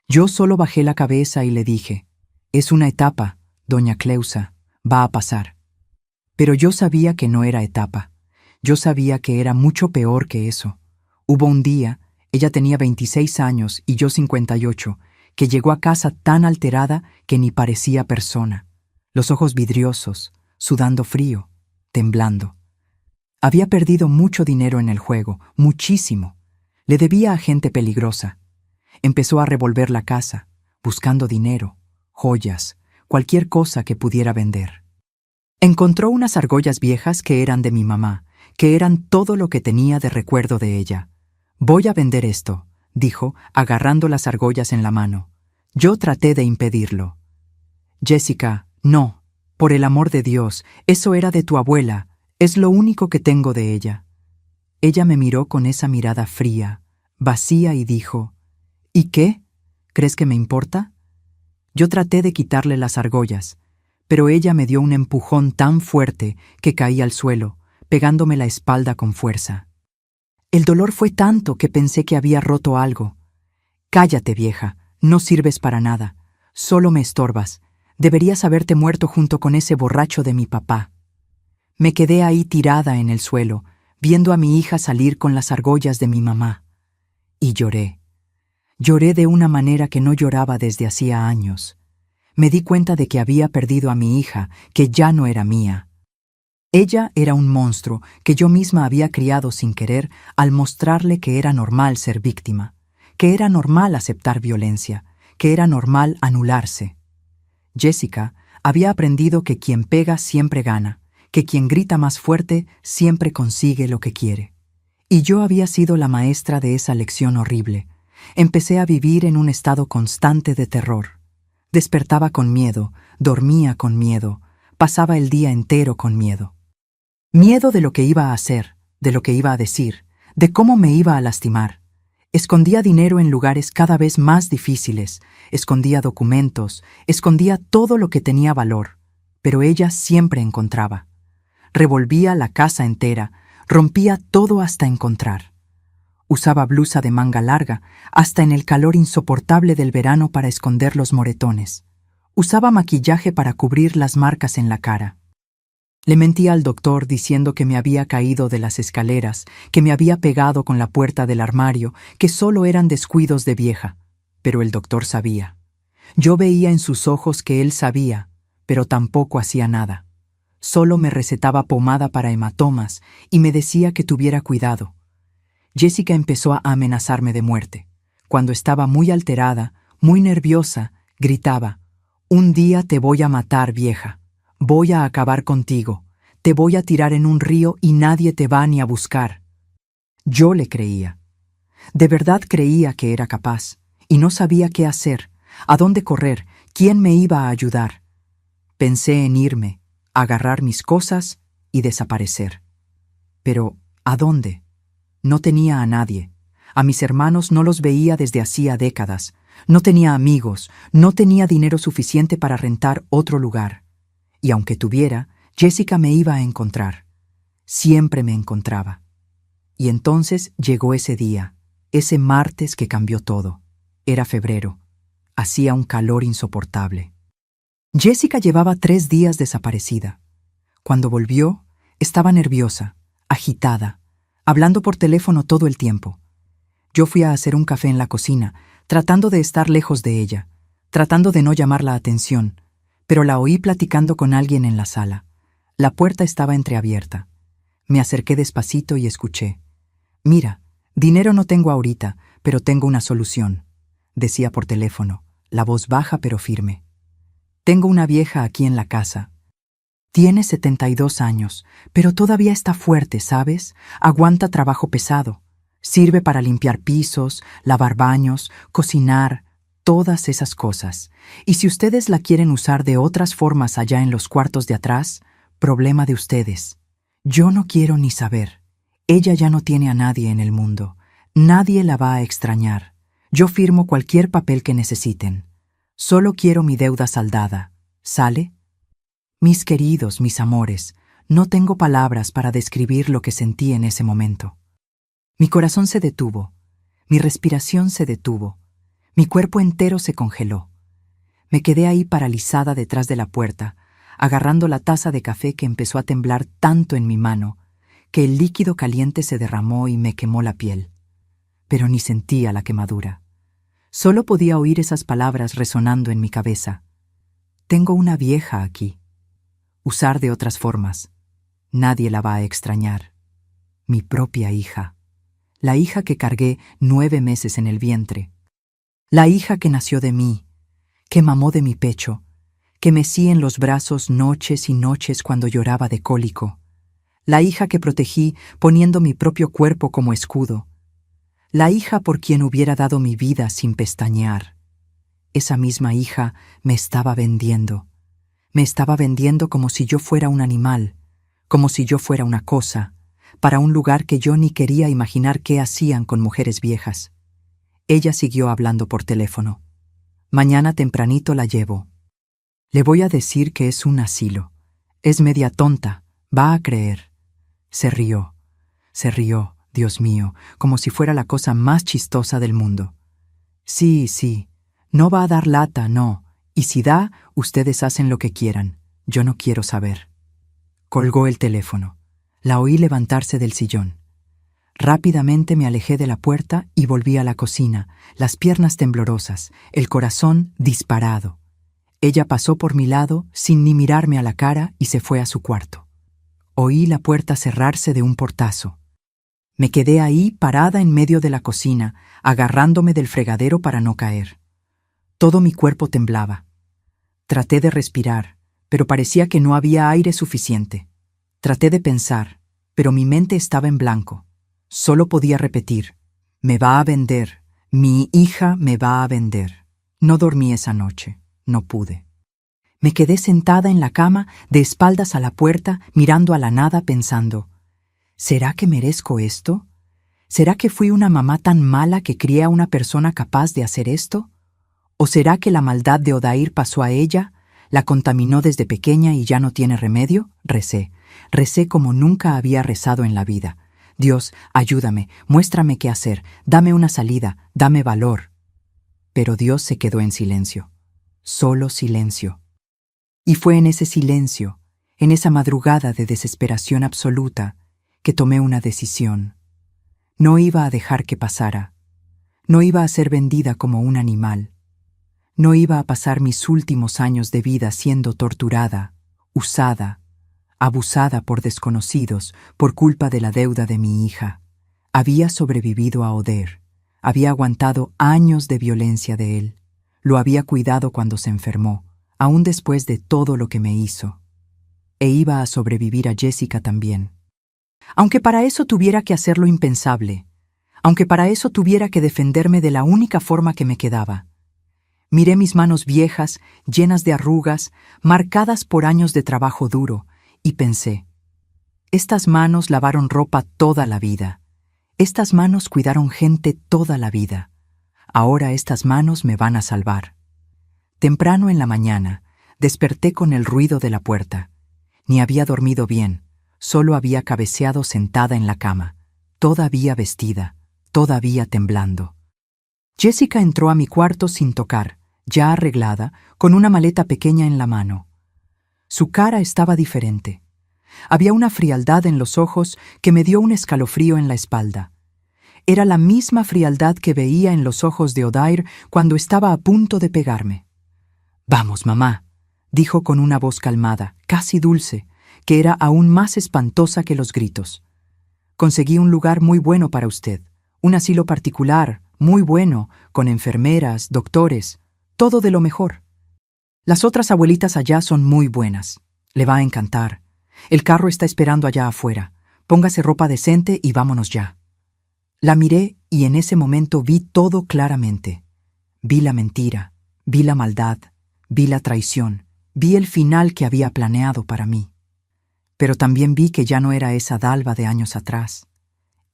S1: Yo solo bajé la cabeza y le dije: «Es una etapa, doña Cleusa, va a pasar». Pero yo sabía que no era etapa. Yo sabía que era mucho peor que eso. Hubo un día, ella tenía 26 años y yo 58, que llegó a casa tan alterada que ni parecía persona. Los ojos vidriosos, sudando frío, temblando. Había perdido mucho dinero en el juego, muchísimo. Le debía a gente peligrosa. Empezó a revolver la casa, buscando dinero, joyas, cualquier cosa que pudiera vender. Encontró unas argollas viejas que eran de mi mamá, que eran todo lo que tenía de recuerdo de ella. «Voy a vender esto», dijo, agarrando las argollas en la mano. Yo traté de impedirlo. «Jessica, no, por el amor de Dios, eso era de tu abuela, es lo único que tengo de ella». Ella me miró con esa mirada fría, vacía y dijo: «¿Y qué? ¿Crees que me importa?». Yo traté de quitarle las argollas, pero ella me dio un empujón tan fuerte que caí al suelo, pegándome la espalda con fuerza. El dolor fue tanto que pensé que había roto algo. «Cállate, vieja, no sirves para nada, solo me estorbas. Deberías haberte muerto junto con ese borracho de mi papá». Me quedé ahí tirada en el suelo, viendo a mi hija salir con las argollas de mi mamá. Y lloré. Lloré de una manera que no lloraba desde hacía años. Me di cuenta de que había perdido a mi hija, que ya no era mía. Ella era un monstruo que yo misma había criado sin querer al mostrarle que era normal ser víctima, que era normal aceptar violencia, que era normal anularse. Jessica había aprendido que quien pega siempre gana, que quien grita más fuerte siempre consigue lo que quiere. Y yo había sido la maestra de esa lección horrible. Empecé a vivir en un estado constante de terror. Despertaba con miedo, dormía con miedo, pasaba el día entero con miedo. Miedo de lo que iba a hacer, de lo que iba a decir, de cómo me iba a lastimar. Escondía dinero en lugares cada vez más difíciles, escondía documentos, escondía todo lo que tenía valor, pero ella siempre encontraba. Revolvía la casa entera, rompía todo hasta encontrar. Usaba blusa de manga larga, hasta en el calor insoportable del verano para esconder los moretones. Usaba maquillaje para cubrir las marcas en la cara. Le mentía al doctor diciendo que me había caído de las escaleras, que me había pegado con la puerta del armario, que solo eran descuidos de vieja. Pero el doctor sabía. Yo veía en sus ojos que él sabía, pero tampoco hacía nada. Solo me recetaba pomada para hematomas y me decía que tuviera cuidado. Jessica empezó a amenazarme de muerte. Cuando estaba muy alterada, muy nerviosa, gritaba: «Un día te voy a matar, vieja. Voy a acabar contigo. Te voy a tirar en un río y nadie te va ni a buscar». Yo le creía. De verdad creía que era capaz, y no sabía qué hacer, a dónde correr, quién me iba a ayudar. Pensé en irme, agarrar mis cosas y desaparecer. Pero, ¿a dónde? No tenía a nadie. A mis hermanos no los veía desde hacía décadas. No tenía amigos, no tenía dinero suficiente para rentar otro lugar. Y aunque tuviera, Jessica me iba a encontrar. Siempre me encontraba. Y entonces llegó ese día, ese martes que cambió todo. Era febrero. Hacía un calor insoportable. Jessica llevaba 3 días desaparecida. Cuando volvió, estaba nerviosa, agitada, hablando por teléfono todo el tiempo. Yo fui a hacer un café en la cocina, tratando de estar lejos de ella, tratando de no llamar la atención, pero la oí platicando con alguien en la sala. La puerta estaba entreabierta. Me acerqué despacito y escuché. «Mira, dinero no tengo ahorita, pero tengo una solución», decía por teléfono, la voz baja pero firme. «Tengo una vieja aquí en la casa. Tiene 72 años, pero todavía está fuerte, ¿sabes? Aguanta trabajo pesado. Sirve para limpiar pisos, lavar baños, cocinar, todas esas cosas. Y si ustedes la quieren usar de otras formas allá en los cuartos de atrás, problema de ustedes. Yo no quiero ni saber. Ella ya no tiene a nadie en el mundo. Nadie la va a extrañar. Yo firmo cualquier papel que necesiten. Solo quiero mi deuda saldada. ¿Sale?» Mis queridos, mis amores, no tengo palabras para describir lo que sentí en ese momento. Mi corazón se detuvo, mi respiración se detuvo, mi cuerpo entero se congeló. Me quedé ahí paralizada detrás de la puerta, agarrando la taza de café que empezó a temblar tanto en mi mano, que el líquido caliente se derramó y me quemó la piel. Pero ni sentía la quemadura. Solo podía oír esas palabras resonando en mi cabeza. Tengo una vieja aquí. Usar de otras formas. Nadie la va a extrañar. Mi propia hija. La hija que cargué 9 meses en el vientre. La hija que nació de mí, que mamó de mi pecho, que mecí en los brazos noches y noches cuando lloraba de cólico. La hija que protegí poniendo mi propio cuerpo como escudo. La hija por quien hubiera dado mi vida sin pestañear. Esa misma hija me estaba vendiendo. Me estaba vendiendo como si yo fuera un animal, como si yo fuera una cosa, para un lugar que yo ni quería imaginar qué hacían con mujeres viejas. Ella siguió hablando por teléfono. «Mañana tempranito la llevo. Le voy a decir que es un asilo. Es media tonta, va a creer». Se rió, Dios mío, como si fuera la cosa más chistosa del mundo. Sí, no va a dar lata, no. Y si da, ustedes hacen lo que quieran. Yo no quiero saber». Colgó el teléfono. La oí levantarse del sillón. Rápidamente me alejé de la puerta y volví a la cocina, las piernas temblorosas, el corazón disparado. Ella pasó por mi lado sin ni mirarme a la cara y se fue a su cuarto. Oí la puerta cerrarse de un portazo. Me quedé ahí parada en medio de la cocina, agarrándome del fregadero para no caer. Todo mi cuerpo temblaba. Traté de respirar, pero parecía que no había aire suficiente. Traté de pensar, pero mi mente estaba en blanco. Solo podía repetir, «Me va a vender, mi hija me va a vender». No dormí esa noche, no pude. Me quedé sentada en la cama, de espaldas a la puerta, mirando a la nada, pensando, ¿será que merezco esto? ¿Será que fui una mamá tan mala que crié a una persona capaz de hacer esto? ¿O será que la maldad de Odair pasó a ella, la contaminó desde pequeña y ya no tiene remedio? Recé como nunca había rezado en la vida. Dios, ayúdame, muéstrame qué hacer, dame una salida, dame valor. Pero Dios se quedó en silencio, solo silencio. Y fue en ese silencio, en esa madrugada de desesperación absoluta, que tomé una decisión. No iba a dejar que pasara. No iba a ser vendida como un animal. No iba a pasar mis últimos años de vida siendo torturada, usada, abusada por desconocidos por culpa de la deuda de mi hija. Había sobrevivido a Odair. Había aguantado años de violencia de él. Lo había cuidado cuando se enfermó, aún después de todo lo que me hizo. E iba a sobrevivir a Jessica también. Aunque para eso tuviera que hacer lo impensable, aunque para eso tuviera que defenderme de la única forma que me quedaba. Miré mis manos viejas, llenas de arrugas, marcadas por años de trabajo duro, y pensé, estas manos lavaron ropa toda la vida. Estas manos cuidaron gente toda la vida. Ahora estas manos me van a salvar. Temprano en la mañana, desperté con el ruido de la puerta. Ni había dormido bien, solo había cabeceado sentada en la cama, todavía vestida, todavía temblando. Jessica entró a mi cuarto sin tocar, ya arreglada, con una maleta pequeña en la mano. Su cara estaba diferente. Había una frialdad en los ojos que me dio un escalofrío en la espalda. Era la misma frialdad que veía en los ojos de Odair cuando estaba a punto de pegarme. «Vamos, mamá», dijo con una voz calmada, casi dulce, que era aún más espantosa que los gritos. «Conseguí un lugar muy bueno para usted, un asilo particular, muy bueno, con enfermeras, doctores, todo de lo mejor. Las otras abuelitas allá son muy buenas. Le va a encantar. El carro está esperando allá afuera. Póngase ropa decente y vámonos ya». La miré y en ese momento vi todo claramente. Vi la mentira, vi la maldad, vi la traición, vi el final que había planeado para mí. Pero también vi que ya no era esa Dalva de años atrás,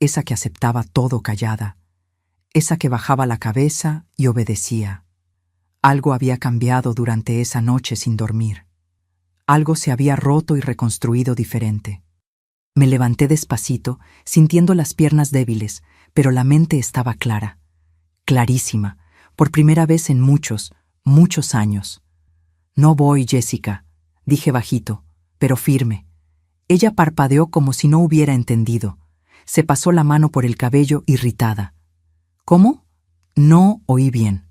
S1: esa que aceptaba todo callada, esa que bajaba la cabeza y obedecía. Algo había cambiado durante esa noche sin dormir. Algo se había roto y reconstruido diferente. Me levanté despacito, sintiendo las piernas débiles, pero la mente estaba clara, clarísima, por primera vez en muchos, muchos años. «No voy, Jessica», dije bajito, pero firme. Ella parpadeó como si no hubiera entendido. Se pasó la mano por el cabello irritada. «¿Cómo?» «No oí bien».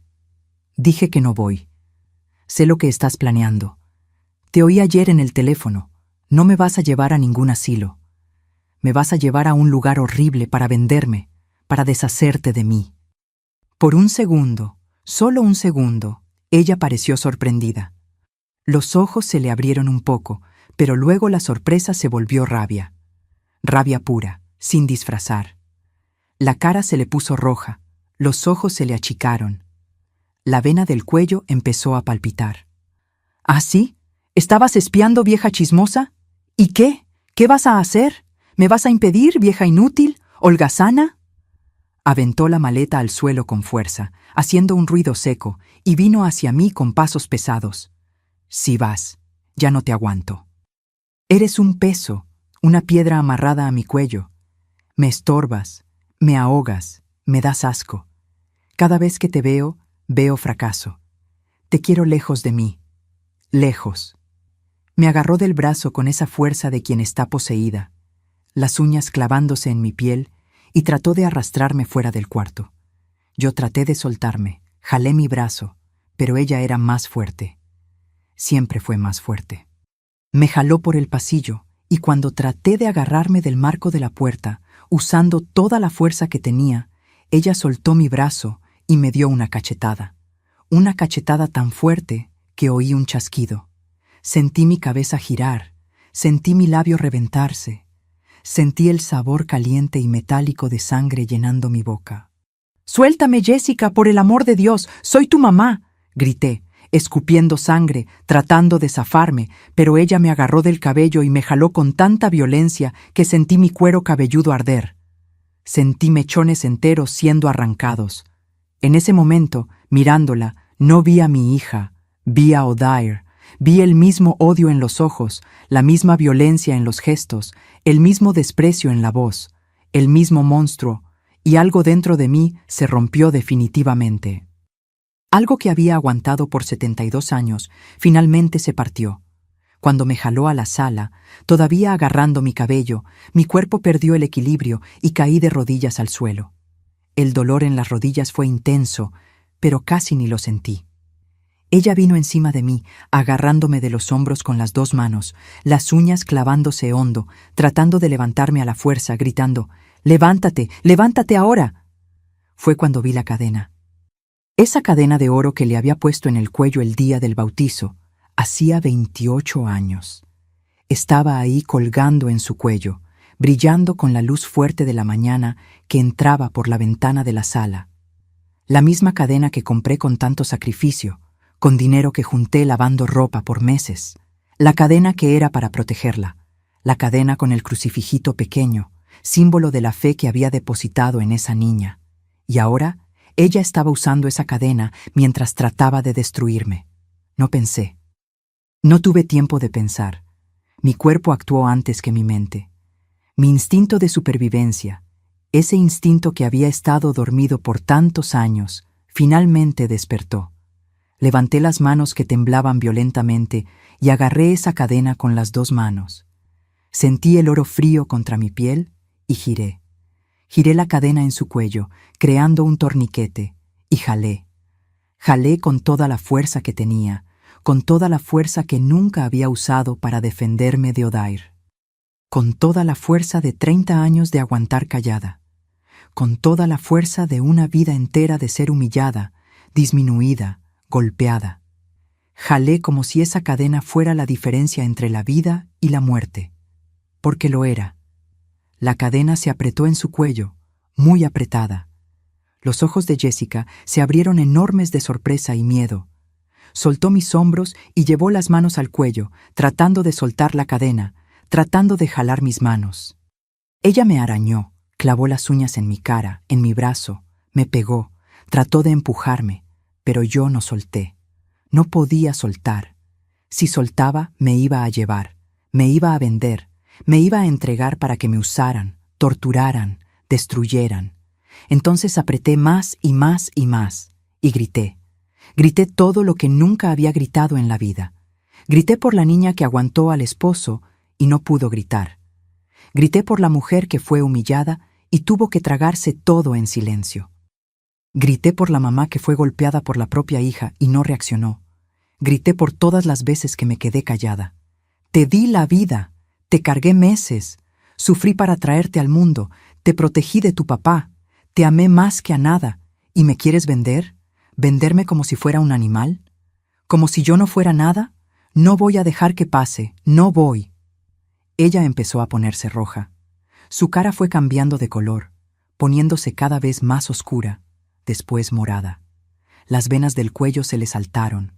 S1: «Dije que no voy. Sé lo que estás planeando. Te oí ayer en el teléfono. No me vas a llevar a ningún asilo. Me vas a llevar a un lugar horrible para venderme, para deshacerte de mí». Por un segundo, solo un segundo, ella pareció sorprendida. Los ojos se le abrieron un poco, pero luego la sorpresa se volvió rabia. Rabia pura, sin disfrazar. La cara se le puso roja, los ojos se le achicaron. La vena del cuello empezó a palpitar. «¿Ah, sí? ¿Estabas espiando, vieja chismosa? ¿Y qué? ¿Qué vas a hacer? ¿Me vas a impedir, vieja inútil, holgazana?» Aventó la maleta al suelo con fuerza, haciendo un ruido seco, y vino hacia mí con pasos pesados. «Si vas, ya no te aguanto. Eres un peso, una piedra amarrada a mi cuello. Me estorbas, me ahogas, me das asco. Cada vez que te veo, veo fracaso. Te quiero lejos de mí, lejos». Me agarró del brazo con esa fuerza de quien está poseída, las uñas clavándose en mi piel, y trató de arrastrarme fuera del cuarto. Yo traté de soltarme, jalé mi brazo, pero ella era más fuerte. Siempre fue más fuerte. Me jaló por el pasillo, y cuando traté de agarrarme del marco de la puerta, usando toda la fuerza que tenía, ella soltó mi brazo y me dio una cachetada tan fuerte que oí un chasquido. Sentí mi cabeza girar, sentí mi labio reventarse, sentí el sabor caliente y metálico de sangre llenando mi boca. «Suéltame, Jessica, por el amor de Dios, soy tu mamá», grité, escupiendo sangre, tratando de zafarme, pero ella me agarró del cabello y me jaló con tanta violencia que sentí mi cuero cabelludo arder. Sentí mechones enteros siendo arrancados. En ese momento, mirándola, no vi a mi hija, vi a Odair. Vi el mismo odio en los ojos, la misma violencia en los gestos, el mismo desprecio en la voz, el mismo monstruo, y algo dentro de mí se rompió definitivamente. Algo que había aguantado por 72 años, finalmente se partió. Cuando me jaló a la sala, todavía agarrando mi cabello, mi cuerpo perdió el equilibrio y caí de rodillas al suelo. El dolor en las rodillas fue intenso, pero casi ni lo sentí. Ella vino encima de mí, agarrándome de los hombros con las dos manos, las uñas clavándose hondo, tratando de levantarme a la fuerza, gritando, «¡Levántate! ¡Levántate ahora!». Fue cuando vi la cadena. Esa cadena de oro que le había puesto en el cuello el día del bautizo, hacía 28 años. Estaba ahí colgando en su cuello, brillando con la luz fuerte de la mañana que entraba por la ventana de la sala. La misma cadena que compré con tanto sacrificio, con dinero que junté lavando ropa por meses. La cadena que era para protegerla. La cadena con el crucifijito pequeño, símbolo de la fe que había depositado en esa niña. Y ahora, ella estaba usando esa cadena mientras trataba de destruirme. No pensé. No tuve tiempo de pensar. Mi cuerpo actuó antes que mi mente. Mi instinto de supervivencia, ese instinto que había estado dormido por tantos años, finalmente despertó. Levanté las manos que temblaban violentamente y agarré esa cadena con las dos manos. Sentí el oro frío contra mi piel y giré. Giré la cadena en su cuello, creando un torniquete, y jalé. Jalé con toda la fuerza que tenía, con toda la fuerza que nunca había usado para defenderme de Odair. Con toda la fuerza de 30 años de aguantar callada. Con toda la fuerza de una vida entera de ser humillada, disminuida, golpeada. Jalé como si esa cadena fuera la diferencia entre la vida y la muerte. Porque lo era. La cadena se apretó en su cuello, muy apretada. Los ojos de Jessica se abrieron enormes de sorpresa y miedo. Soltó mis hombros y llevó las manos al cuello, tratando de soltar la cadena, tratando de jalar mis manos. Ella me arañó, clavó las uñas en mi cara, en mi brazo, me pegó, trató de empujarme, pero yo no solté. No podía soltar. Si soltaba, me iba a llevar, me iba a vender, me iba a entregar para que me usaran, torturaran, destruyeran. Entonces apreté más y más y más, y grité. Grité todo lo que nunca había gritado en la vida. Grité por la niña que aguantó al esposo y no pudo gritar. Grité por la mujer que fue humillada y tuvo que tragarse todo en silencio. Grité por la mamá que fue golpeada por la propia hija y no reaccionó. Grité por todas las veces que me quedé callada. Te di la vida, te cargué meses, sufrí para traerte al mundo, te protegí de tu papá, te amé más que a nada, ¿y me quieres vender? ¿Venderme como si fuera un animal? ¿Como si yo no fuera nada? No voy a dejar que pase, no voy. Ella empezó a ponerse roja. Su cara fue cambiando de color, poniéndose cada vez más oscura, después morada. Las venas del cuello se le saltaron.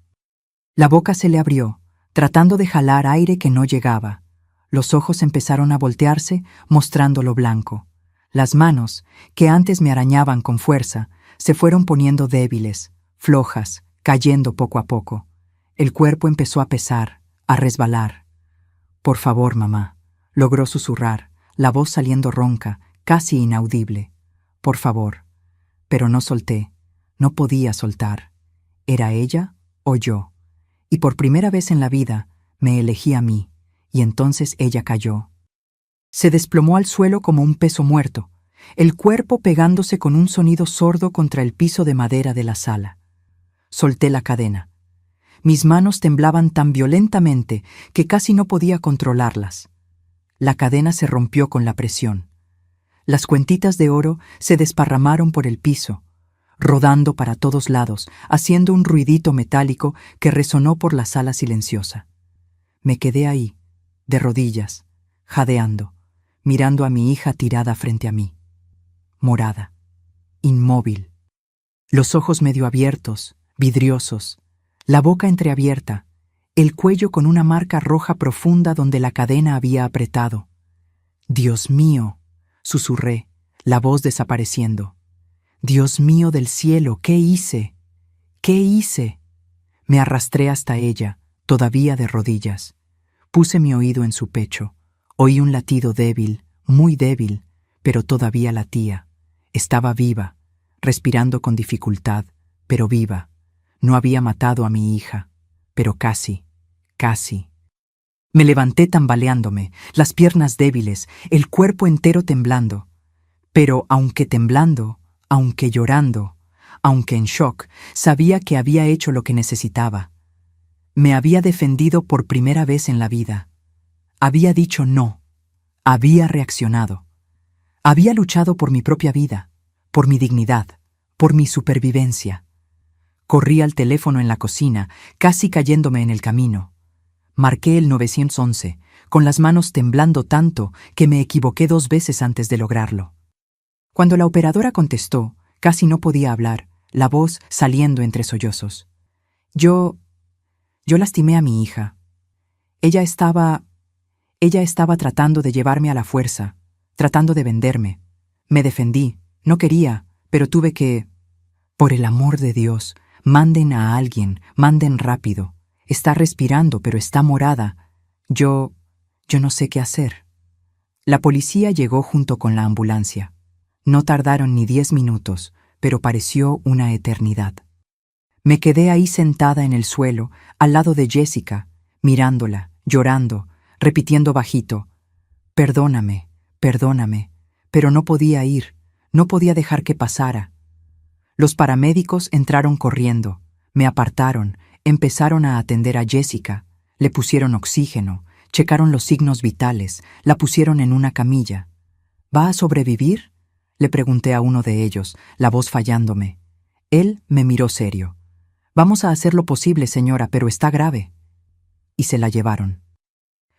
S1: La boca se le abrió, tratando de jalar aire que no llegaba. Los ojos empezaron a voltearse, mostrando lo blanco. Las manos, que antes me arañaban con fuerza, se fueron poniendo débiles, flojas, cayendo poco a poco. El cuerpo empezó a pesar, a resbalar. «Por favor, mamá», logró susurrar, la voz saliendo ronca, casi inaudible. «Por favor». Pero no solté, no podía soltar. ¿Era ella o yo? Y por primera vez en la vida me elegí a mí, y entonces ella cayó. Se desplomó al suelo como un peso muerto, el cuerpo pegándose con un sonido sordo contra el piso de madera de la sala. Solté la cadena. Mis manos temblaban tan violentamente que casi no podía controlarlas. La cadena se rompió con la presión. Las cuentitas de oro se desparramaron por el piso, rodando para todos lados, haciendo un ruidito metálico que resonó por la sala silenciosa. Me quedé ahí, de rodillas, jadeando, mirando a mi hija tirada frente a mí. Morada, inmóvil, los ojos medio abiertos, vidriosos, la boca entreabierta, el cuello con una marca roja profunda donde la cadena había apretado. «Dios mío», susurré, la voz desapareciendo. «Dios mío del cielo, ¿qué hice? ¿Qué hice?» Me arrastré hasta ella, todavía de rodillas. Puse mi oído en su pecho. Oí un latido débil, muy débil, pero todavía latía. Estaba viva, respirando con dificultad, pero viva. No había matado a mi hija, pero casi, casi. Me levanté tambaleándome, las piernas débiles, el cuerpo entero temblando. Pero aunque temblando, aunque llorando, aunque en shock, sabía que había hecho lo que necesitaba. Me había defendido por primera vez en la vida. Había dicho no. Había reaccionado. Había luchado por mi propia vida, por mi dignidad, por mi supervivencia. Corrí al teléfono en la cocina, casi cayéndome en el camino. Marqué el 911, con las manos temblando tanto que me equivoqué 2 veces antes de lograrlo. Cuando la operadora contestó, casi no podía hablar, la voz saliendo entre sollozos. Yo lastimé a mi hija. Ella estaba tratando de llevarme a la fuerza, tratando de venderme. Me defendí, no quería, pero tuve que... Por el amor de Dios, manden a alguien, manden rápido. Está respirando, pero está morada. Yo no sé qué hacer. La policía llegó junto con la ambulancia. No tardaron ni 10 minutos, pero pareció una eternidad. Me quedé ahí sentada en el suelo, al lado de Jessica, mirándola, llorando, repitiendo bajito: perdóname, perdóname, pero no podía ir, no podía dejar que pasara. Los paramédicos entraron corriendo, me apartaron, empezaron a atender a Jessica, le pusieron oxígeno, checaron los signos vitales, la pusieron en una camilla. ¿Va a sobrevivir?, le pregunté a uno de ellos, la voz fallándome. Él me miró serio. Vamos a hacer lo posible, señora, pero está grave. Y se la llevaron.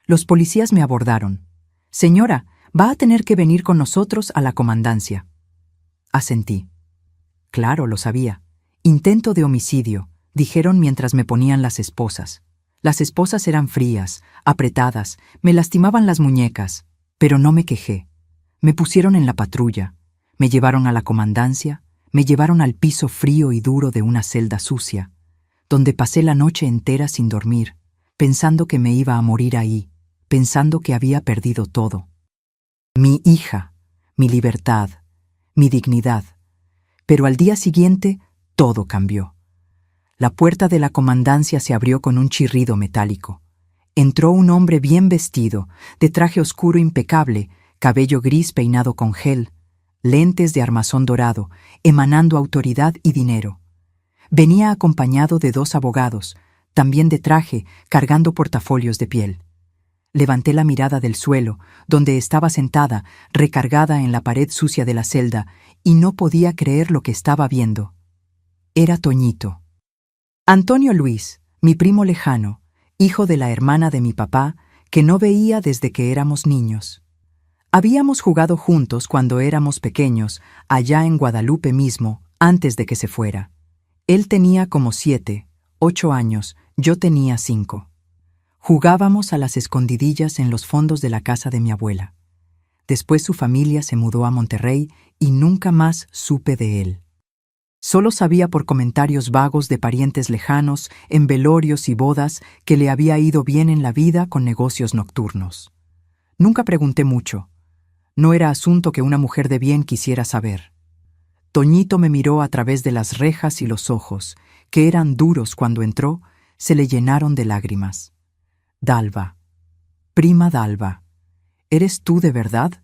S1: Los policías me abordaron. Señora, va a tener que venir con nosotros a la comandancia. Asentí. Claro, lo sabía. Intento de homicidio, dijeron mientras me ponían las esposas. Las esposas eran frías, apretadas, me lastimaban las muñecas, pero no me quejé. Me pusieron en la patrulla, me llevaron a la comandancia, me llevaron al piso frío y duro de una celda sucia, donde pasé la noche entera sin dormir, pensando que me iba a morir ahí, pensando que había perdido todo. Mi hija, mi libertad, mi dignidad. Pero al día siguiente, todo cambió. La puerta de la comandancia se abrió con un chirrido metálico. Entró un hombre bien vestido, de traje oscuro impecable, cabello gris peinado con gel, lentes de armazón dorado, emanando autoridad y dinero. Venía acompañado de 2 abogados, también de traje, cargando portafolios de piel. Levanté la mirada del suelo, donde estaba sentada, recargada en la pared sucia de la celda, y no podía creer lo que estaba viendo. Era Toñito. Antonio Luis, mi primo lejano, hijo de la hermana de mi papá, que no veía desde que éramos niños. Habíamos jugado juntos cuando éramos pequeños, allá en Guadalupe mismo, antes de que se fuera. Él tenía como 7, 8 años, yo tenía 5. Jugábamos a las escondidillas en los fondos de la casa de mi abuela. Después su familia se mudó a Monterrey y nunca más supe de él. Solo sabía por comentarios vagos de parientes lejanos, en velorios y bodas, que le había ido bien en la vida con negocios nocturnos. Nunca pregunté mucho. No era asunto que una mujer de bien quisiera saber. Toñito me miró a través de las rejas y los ojos, que eran duros cuando entró, se le llenaron de lágrimas. Dalva, prima Dalva, ¿eres tú de verdad?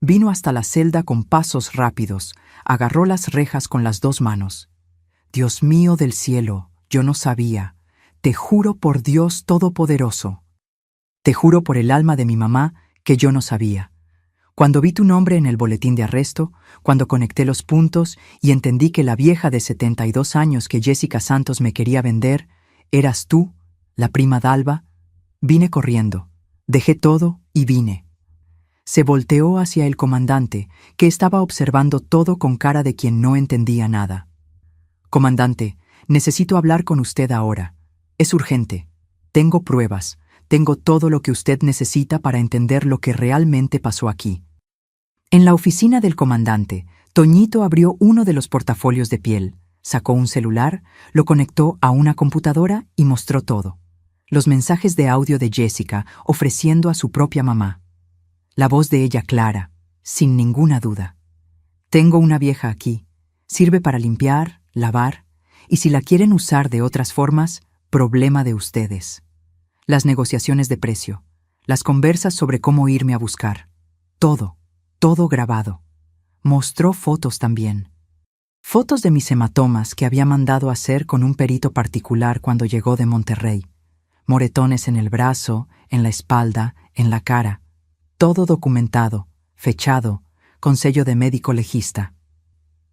S1: Vino hasta la celda con pasos rápidos, agarró las rejas con las 2 manos. Dios mío del cielo, yo no sabía. Te juro por Dios Todopoderoso. Te juro por el alma de mi mamá que yo no sabía. Cuando vi tu nombre en el boletín de arresto, cuando conecté los puntos y entendí que la vieja de 72 años que Jessica Santos me quería vender, eras tú, la prima Dalva, vine corriendo, dejé todo y vine. Se volteó hacia el comandante, que estaba observando todo con cara de quien no entendía nada. Comandante, necesito hablar con usted ahora. Es urgente. Tengo pruebas. Tengo todo lo que usted necesita para entender lo que realmente pasó aquí. En la oficina del comandante, Toñito abrió uno de los portafolios de piel, sacó un celular, lo conectó a una computadora y mostró todo. Los mensajes de audio de Jessica ofreciendo a su propia mamá. La voz de ella clara, sin ninguna duda. Tengo una vieja aquí. Sirve para limpiar, lavar, y si la quieren usar de otras formas, problema de ustedes. Las negociaciones de precio, las conversas sobre cómo irme a buscar. Todo grabado. Mostró fotos también. Fotos de mis hematomas que había mandado hacer con un perito particular cuando llegó de Monterrey. Moretones en el brazo, en la espalda, en la cara. Todo documentado, fechado, con sello de médico legista.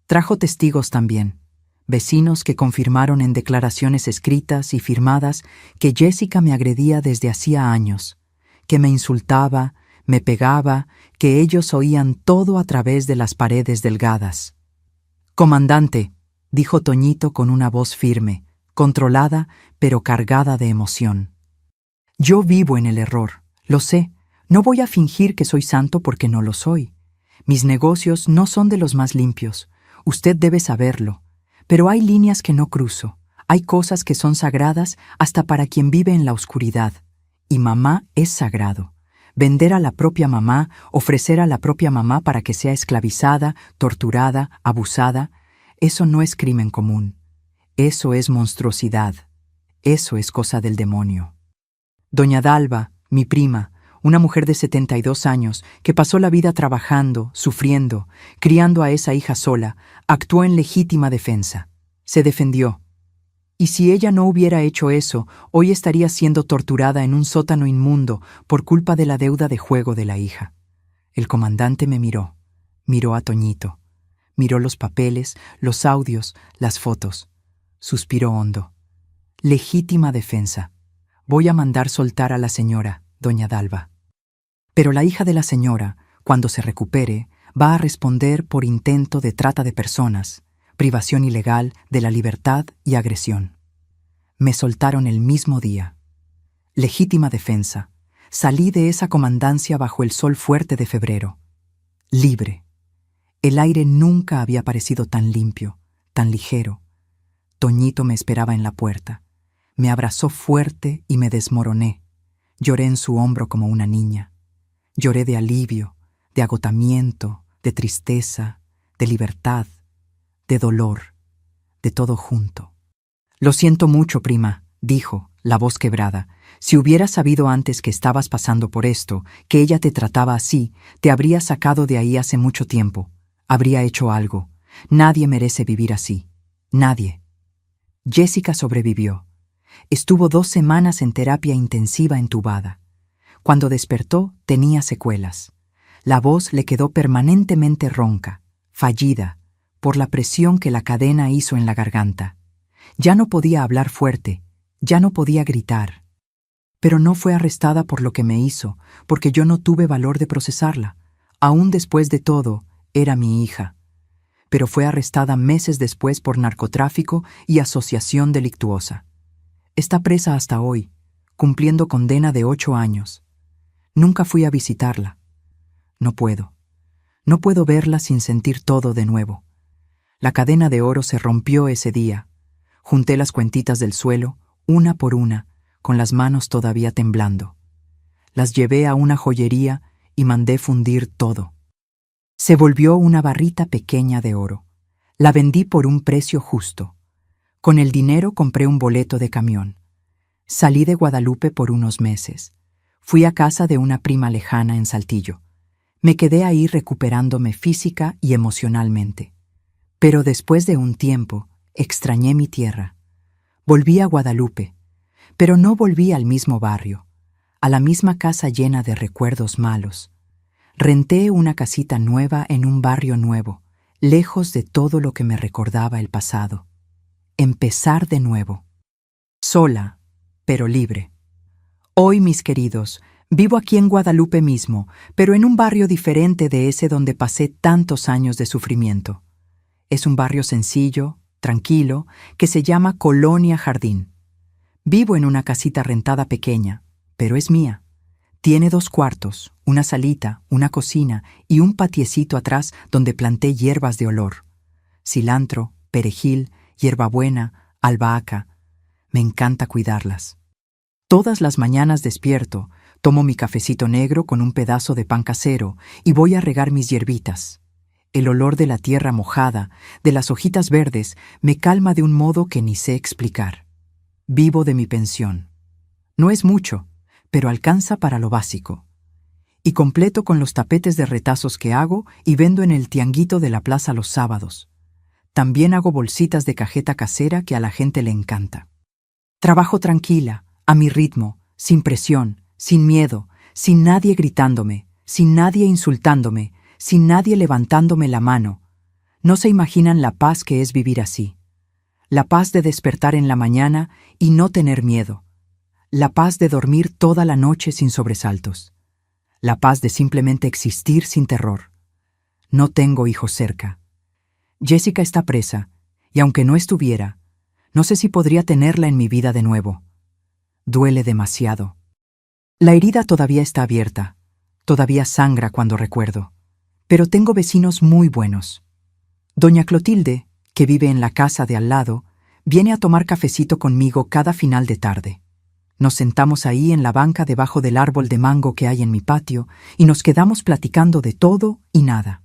S1: Trajo testigos también. Vecinos que confirmaron en declaraciones escritas y firmadas que Jessica me agredía desde hacía años, que me insultaba, me pegaba, que ellos oían todo a través de las paredes delgadas. «Comandante», dijo Toñito con una voz firme, controlada, pero cargada de emoción. «Yo vivo en el error, lo sé. No voy a fingir que soy santo porque no lo soy. Mis negocios no son de los más limpios. Usted debe saberlo. Pero hay líneas que no cruzo. Hay cosas que son sagradas hasta para quien vive en la oscuridad. Y mamá es sagrado. Vender a la propia mamá, ofrecer a la propia mamá para que sea esclavizada, torturada, abusada, eso no es crimen común. Eso es monstruosidad. Eso es cosa del demonio». Doña Dalva, mi prima, una mujer de 72 años que pasó la vida trabajando, sufriendo, criando a esa hija sola, actuó en legítima defensa. Se defendió. Y si ella no hubiera hecho eso, hoy estaría siendo torturada en un sótano inmundo por culpa de la deuda de juego de la hija. El comandante me miró a Toñito, miró los papeles, los audios, las fotos. Suspiró hondo. Legítima defensa. Voy a mandar soltar a la señora, doña Dalva. Pero la hija de la señora, cuando se recupere, va a responder por intento de trata de personas, privación ilegal de la libertad y agresión. Me soltaron el mismo día. Legítima defensa. Salí de esa comandancia bajo el sol fuerte de febrero. Libre. El aire nunca había parecido tan limpio, tan ligero. Toñito me esperaba en la puerta. Me abrazó fuerte y me desmoroné. Lloré en su hombro como una niña. Lloré de alivio, de agotamiento, de tristeza, de libertad, de dolor, de todo junto. «Lo siento mucho, prima», dijo, la voz quebrada. «Si hubieras sabido antes que estabas pasando por esto, que ella te trataba así, te habría sacado de ahí hace mucho tiempo. Habría hecho algo. Nadie merece vivir así. Nadie». Jessica sobrevivió. Estuvo 2 semanas en terapia intensiva entubada. Cuando despertó, tenía secuelas. La voz le quedó permanentemente ronca, fallida, por la presión que la cadena hizo en la garganta. Ya no podía hablar fuerte, ya no podía gritar. Pero no fue arrestada por lo que me hizo, porque yo no tuve valor de procesarla. Aún después de todo, era mi hija. Pero fue arrestada meses después por narcotráfico y asociación delictuosa. Está presa hasta hoy, cumpliendo condena de 8 años. Nunca fui a visitarla. No puedo. No puedo verla sin sentir todo de nuevo. La cadena de oro se rompió ese día. Junté las cuentitas del suelo, una por una, con las manos todavía temblando. Las llevé a una joyería y mandé fundir todo. Se volvió una barrita pequeña de oro. La vendí por un precio justo. Con el dinero compré un boleto de camión. Salí de Guadalupe por unos meses. Fui a casa de una prima lejana en Saltillo. Me quedé ahí recuperándome física y emocionalmente. Pero después de un tiempo, extrañé mi tierra. Volví a Guadalupe, pero no volví al mismo barrio, a la misma casa llena de recuerdos malos. Renté una casita nueva en un barrio nuevo, lejos de todo lo que me recordaba el pasado. Empezar de nuevo. Sola, pero libre. Hoy, mis queridos, vivo aquí en Guadalupe mismo, pero en un barrio diferente de ese donde pasé tantos años de sufrimiento. Es un barrio sencillo, tranquilo, que se llama Colonia Jardín. Vivo en una casita rentada pequeña, pero es mía. Tiene 2 cuartos, una salita, una cocina y un patiecito atrás donde planté hierbas de olor. Cilantro, perejil, hierbabuena, albahaca. Me encanta cuidarlas. Todas las mañanas despierto, tomo mi cafecito negro con un pedazo de pan casero y voy a regar mis hierbitas. El olor de la tierra mojada, de las hojitas verdes, me calma de un modo que ni sé explicar. Vivo de mi pensión. No es mucho, pero alcanza para lo básico. Y completo con los tapetes de retazos que hago y vendo en el tianguito de la plaza los sábados. También hago bolsitas de cajeta casera que a la gente le encanta. Trabajo tranquila, a mi ritmo, sin presión, sin miedo, sin nadie gritándome, sin nadie insultándome, sin nadie levantándome la mano. No se imaginan la paz que es vivir así. La paz de despertar en la mañana y no tener miedo. La paz de dormir toda la noche sin sobresaltos. La paz de simplemente existir sin terror. No tengo hijos cerca. Jessica está presa, y aunque no estuviera, no sé si podría tenerla en mi vida de nuevo. Duele demasiado. La herida todavía está abierta, todavía sangra cuando recuerdo, pero tengo vecinos muy buenos. Doña Clotilde, que vive en la casa de al lado, viene a tomar cafecito conmigo cada final de tarde. Nos sentamos ahí en la banca debajo del árbol de mango que hay en mi patio y nos quedamos platicando de todo y nada.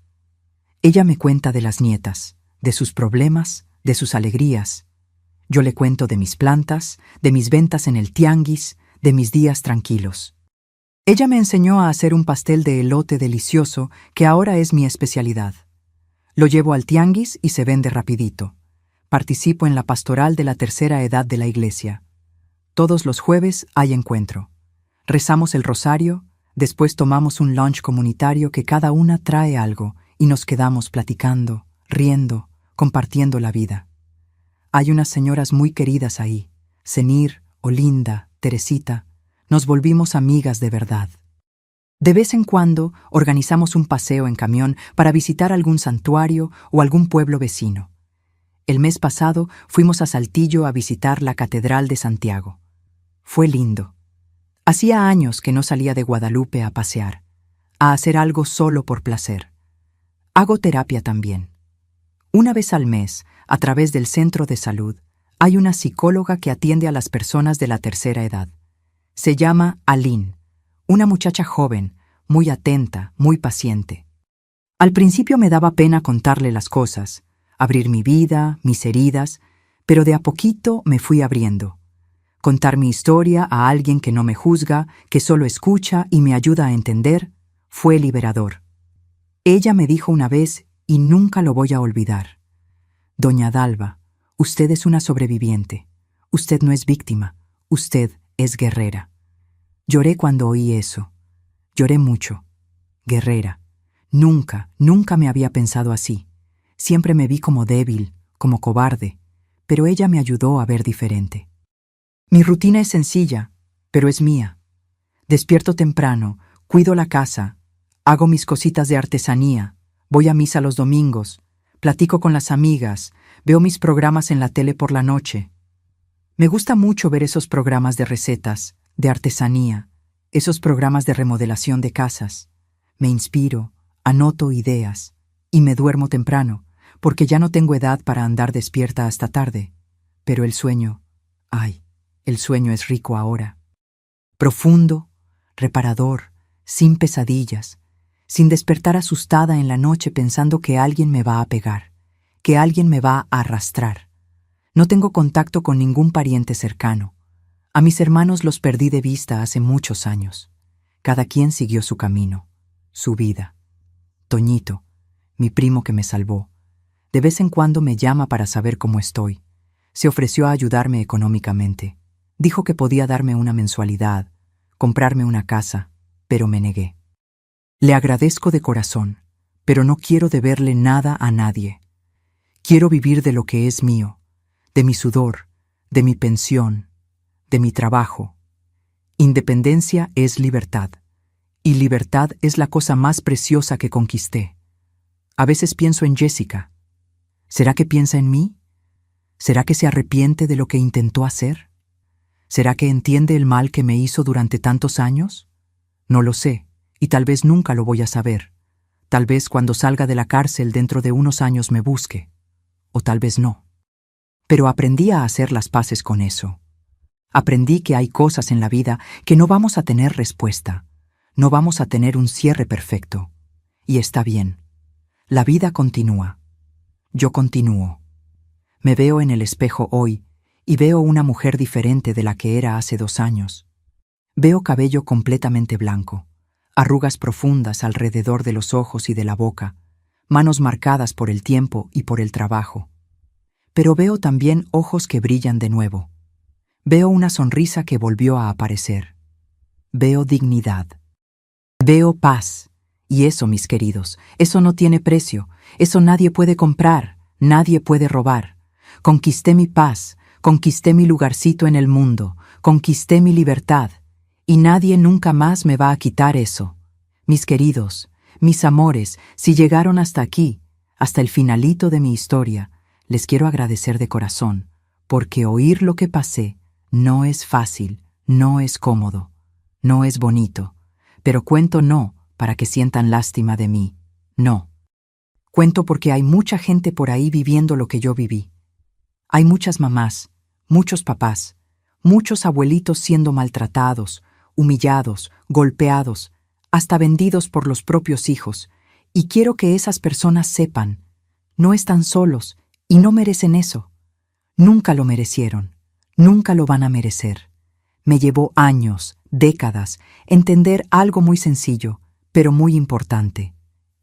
S1: Ella me cuenta de las nietas, de sus problemas, de sus alegrías. Yo le cuento de mis plantas, de mis ventas en el tianguis, de mis días tranquilos. Ella me enseñó a hacer un pastel de elote delicioso que ahora es mi especialidad. Lo llevo al tianguis y se vende rapidito. Participo en la pastoral de la tercera edad de la iglesia. Todos los jueves hay encuentro. Rezamos el rosario, después tomamos un lunch comunitario que cada una trae algo y nos quedamos platicando, riendo, compartiendo la vida. Hay unas señoras muy queridas ahí, Senir, Olinda, Teresita. Nos volvimos amigas de verdad. De vez en cuando organizamos un paseo en camión para visitar algún santuario o algún pueblo vecino. El mes pasado fuimos a Saltillo a visitar la Catedral de Santiago. Fue lindo. Hacía años que no salía de Guadalupe a pasear, a hacer algo solo por placer. Hago terapia también. Una vez al mes, a través del centro de salud, hay una psicóloga que atiende a las personas de la tercera edad. Se llama Aline, una muchacha joven, muy atenta, muy paciente. Al principio me daba pena contarle las cosas, abrir mi vida, mis heridas, pero de a poquito me fui abriendo. Contar mi historia a alguien que no me juzga, que solo escucha y me ayuda a entender, fue liberador. Ella me dijo una vez, y nunca lo voy a olvidar: Doña Dalva, usted es una sobreviviente. Usted no es víctima, usted es guerrera. Lloré cuando oí eso. Lloré mucho. Guerrera. Nunca me había pensado así. Siempre me vi como débil, como cobarde, pero ella me ayudó a ver diferente. Mi rutina es sencilla, pero es mía. Despierto temprano, cuido la casa, hago mis cositas de artesanía, voy a misa los domingos, platico con las amigas, veo mis programas en la tele por la noche. Me gusta mucho ver esos programas de recetas, de artesanía, esos programas de remodelación de casas. Me inspiro, anoto ideas y me duermo temprano, porque ya no tengo edad para andar despierta hasta tarde. Pero el sueño, el sueño es rico ahora. Profundo, reparador, sin pesadillas, sin despertar asustada en la noche pensando que alguien me va a pegar, que alguien me va a arrastrar. No tengo contacto con ningún pariente cercano. A mis hermanos los perdí de vista hace muchos años. Cada quien siguió su camino, su vida. Toñito, mi primo que me salvó, de vez en cuando me llama para saber cómo estoy. Se ofreció a ayudarme económicamente. Dijo que podía darme una mensualidad, comprarme una casa, pero me negué. Le agradezco de corazón, pero no quiero deberle nada a nadie. Quiero vivir de lo que es mío, de mi sudor, de mi pensión, de mi trabajo. Independencia es libertad, y libertad es la cosa más preciosa que conquisté. A veces pienso en Jessica. ¿Será que piensa en mí? ¿Será que se arrepiente de lo que intentó hacer? ¿Será que entiende el mal que me hizo durante tantos años? No lo sé, y tal vez nunca lo voy a saber. Tal vez cuando salga de la cárcel dentro de unos años me busque, o tal vez no. Pero aprendí a hacer las paces con eso. Aprendí que hay cosas en la vida que no vamos a tener respuesta, no vamos a tener un cierre perfecto. Y está bien. La vida continúa. Yo continúo. Me veo en el espejo hoy y veo una mujer diferente de la que era hace 2 años. Veo cabello completamente blanco, arrugas profundas alrededor de los ojos y de la boca, manos marcadas por el tiempo y por el trabajo. Pero veo también ojos que brillan de nuevo. Veo una sonrisa que volvió a aparecer. Veo dignidad. Veo paz. Y eso, mis queridos, eso no tiene precio. Eso nadie puede comprar, nadie puede robar. conquisté mi paz, conquisté mi lugarcito en el mundo, conquisté mi libertad, y nadie nunca más me va a quitar eso. Mis queridos, mis amores, si llegaron hasta aquí, hasta el finalito de mi historia, les quiero agradecer de corazón, porque oír lo que pasé no es fácil, no es cómodo, no es bonito, pero cuento no para que sientan lástima de mí, no. Cuento porque hay mucha gente por ahí viviendo lo que yo viví. Hay muchas mamás, muchos papás, muchos abuelitos siendo maltratados, humillados, golpeados, hasta vendidos por los propios hijos, y quiero que esas personas sepan, no están solos y no merecen eso. Nunca lo merecieron, nunca lo van a merecer. Me llevó años, décadas, entender algo muy sencillo, pero muy importante.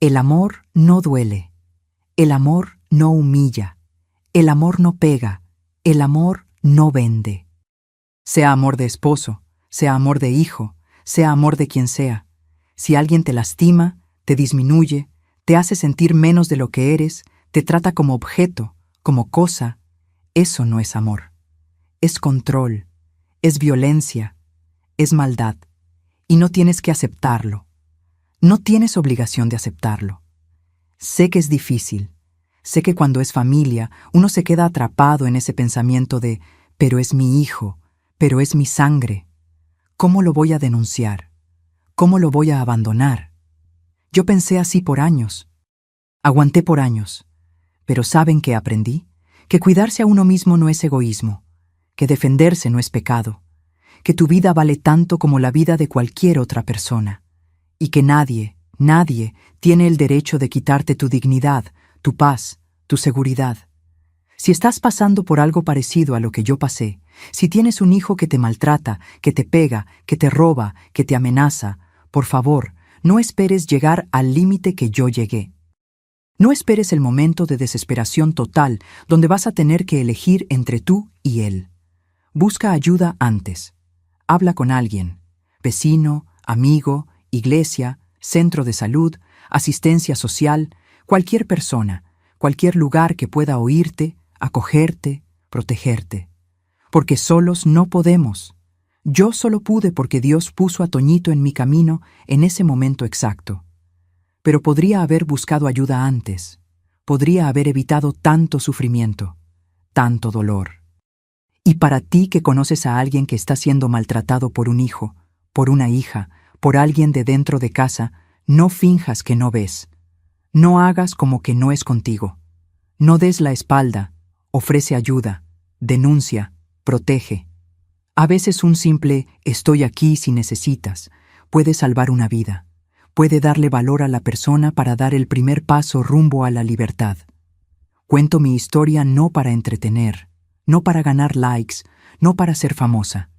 S1: El amor no duele, el amor no humilla, el amor no pega, el amor no vende. Sea amor de esposo, sea amor de hijo, sea amor de quien sea. Si alguien te lastima, te disminuye, te hace sentir menos de lo que eres, te trata como objeto, como cosa, eso no es amor. Es control, es violencia, es maldad, y no tienes que aceptarlo. No tienes obligación de aceptarlo. Sé que es difícil, sé que cuando es familia uno se queda atrapado en ese pensamiento de «pero es mi hijo, pero es mi sangre». ¿Cómo lo voy a denunciar? ¿Cómo lo voy a abandonar? Yo pensé así por años. Aguanté por años. Pero ¿saben qué aprendí? Que cuidarse a uno mismo no es egoísmo, que defenderse no es pecado, que tu vida vale tanto como la vida de cualquier otra persona, y que nadie tiene el derecho de quitarte tu dignidad, tu paz, tu seguridad. Si estás pasando por algo parecido a lo que yo pasé, si tienes un hijo que te maltrata, que te pega, que te roba, que te amenaza, por favor, no esperes llegar al límite que yo llegué. No esperes el momento de desesperación total donde vas a tener que elegir entre tú y él. Busca ayuda antes. Habla con alguien, vecino, amigo, iglesia, centro de salud, asistencia social, cualquier persona, cualquier lugar que pueda oírte, acogerte, protegerte. Porque solos no podemos. Yo solo pude porque Dios puso a Toñito en mi camino en ese momento exacto. Pero podría haber buscado ayuda antes. Podría haber evitado tanto sufrimiento, tanto dolor. Y para ti que conoces a alguien que está siendo maltratado por un hijo, por una hija, por alguien de dentro de casa, no finjas que no ves. No hagas como que no es contigo. No des la espalda, ofrece ayuda, denuncia, protege. A veces un simple «estoy aquí si necesitas» puede salvar una vida, puede darle valor a la persona para dar el primer paso rumbo a la libertad. Cuento mi historia no para entretener, no para ganar likes, no para ser famosa.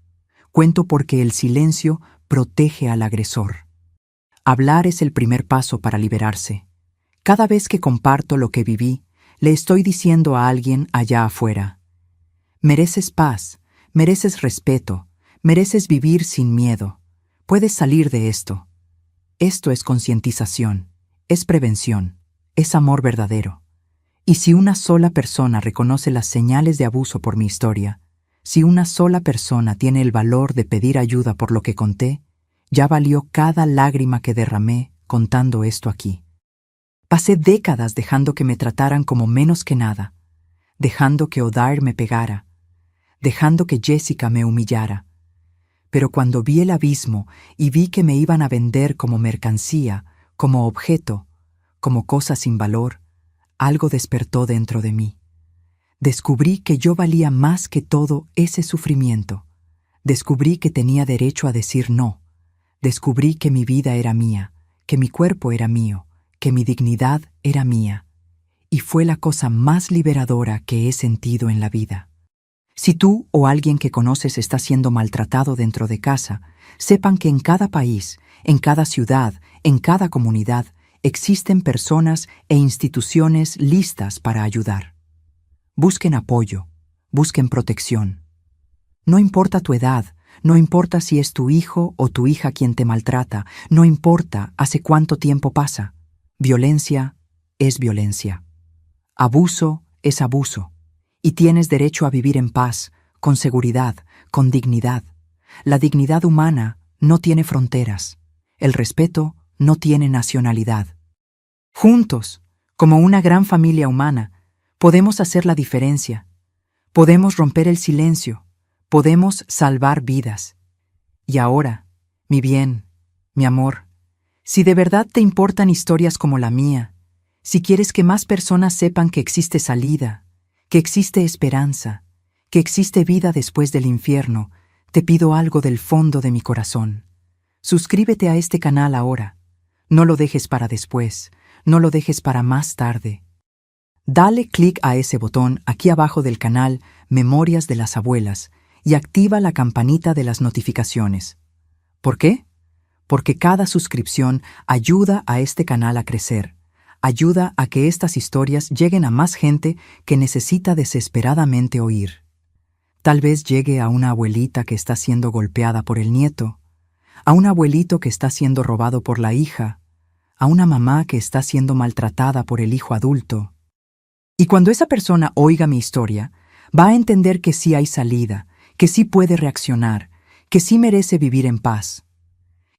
S1: Cuento porque el silencio protege al agresor. Hablar es el primer paso para liberarse. Cada vez que comparto lo que viví, le estoy diciendo a alguien allá afuera: mereces paz, mereces respeto, mereces vivir sin miedo. Puedes salir de esto. Esto es concientización, es prevención, es amor verdadero. Y si una sola persona reconoce las señales de abuso por mi historia, si una sola persona tiene el valor de pedir ayuda por lo que conté, ya valió cada lágrima que derramé contando esto aquí. Pasé décadas dejando que me trataran como menos que nada, dejando que Odair me pegara, dejando que Jessica me humillara. Pero cuando vi el abismo y vi que me iban a vender como mercancía, como objeto, como cosa sin valor, algo despertó dentro de mí. Descubrí que yo valía más que todo ese sufrimiento. Descubrí que tenía derecho a decir no. Descubrí que mi vida era mía, que mi cuerpo era mío, que mi dignidad era mía. Y fue la cosa más liberadora que he sentido en la vida. Si tú o alguien que conoces está siendo maltratado dentro de casa, sepan que en cada país, en cada ciudad, en cada comunidad, existen personas e instituciones listas para ayudar. Busquen apoyo, busquen protección. No importa tu edad, no importa si es tu hijo o tu hija quien te maltrata, no importa hace cuánto tiempo pasa. Violencia es violencia. Abuso es abuso. Y tienes derecho a vivir en paz, con seguridad, con dignidad. La dignidad humana no tiene fronteras. El respeto no tiene nacionalidad. Juntos, como una gran familia humana, podemos hacer la diferencia. Podemos romper el silencio. Podemos salvar vidas. Y ahora, mi bien, mi amor, si de verdad te importan historias como la mía, si quieres que más personas sepan que existe salida, que existe esperanza, que existe vida después del infierno, te pido algo del fondo de mi corazón. Suscríbete a este canal ahora. No lo dejes para después, no lo dejes para más tarde. Dale clic a ese botón aquí abajo del canal Memorias de las Abuelas y activa la campanita de las notificaciones. ¿Por qué? Porque cada suscripción ayuda a este canal a crecer, ayuda a que estas historias lleguen a más gente que necesita desesperadamente oír. Tal vez llegue a una abuelita que está siendo golpeada por el nieto, a un abuelito que está siendo robado por la hija, a una mamá que está siendo maltratada por el hijo adulto. Y cuando esa persona oiga mi historia, va a entender que sí hay salida, que sí puede reaccionar, que sí merece vivir en paz.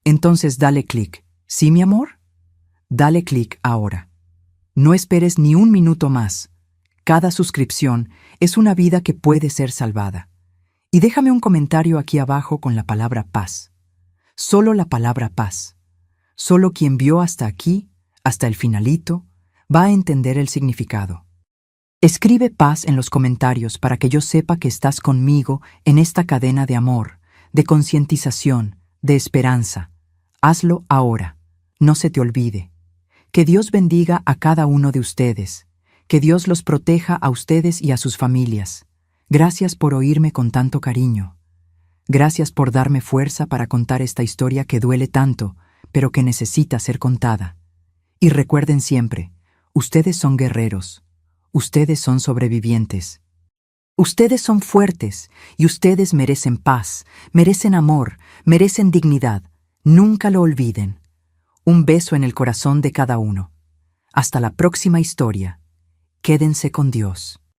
S1: Entonces dale clic. ¿Sí, mi amor? Dale clic ahora. No esperes ni un minuto más. Cada suscripción es una vida que puede ser salvada. Y déjame un comentario aquí abajo con la palabra paz. Solo la palabra paz. Solo quien vio hasta aquí, hasta el finalito, va a entender el significado. Escribe paz en los comentarios para que yo sepa que estás conmigo en esta cadena de amor, de concientización, de esperanza. Hazlo ahora. No se te olvide. Que Dios bendiga a cada uno de ustedes. Que Dios los proteja a ustedes y a sus familias. Gracias por oírme con tanto cariño. Gracias por darme fuerza para contar esta historia que duele tanto, pero que necesita ser contada. Y recuerden siempre, ustedes son guerreros. Ustedes son sobrevivientes. Ustedes son fuertes y ustedes merecen paz, merecen amor, merecen dignidad. Nunca lo olviden. Un beso en el corazón de cada uno. Hasta la próxima historia. Quédense con Dios.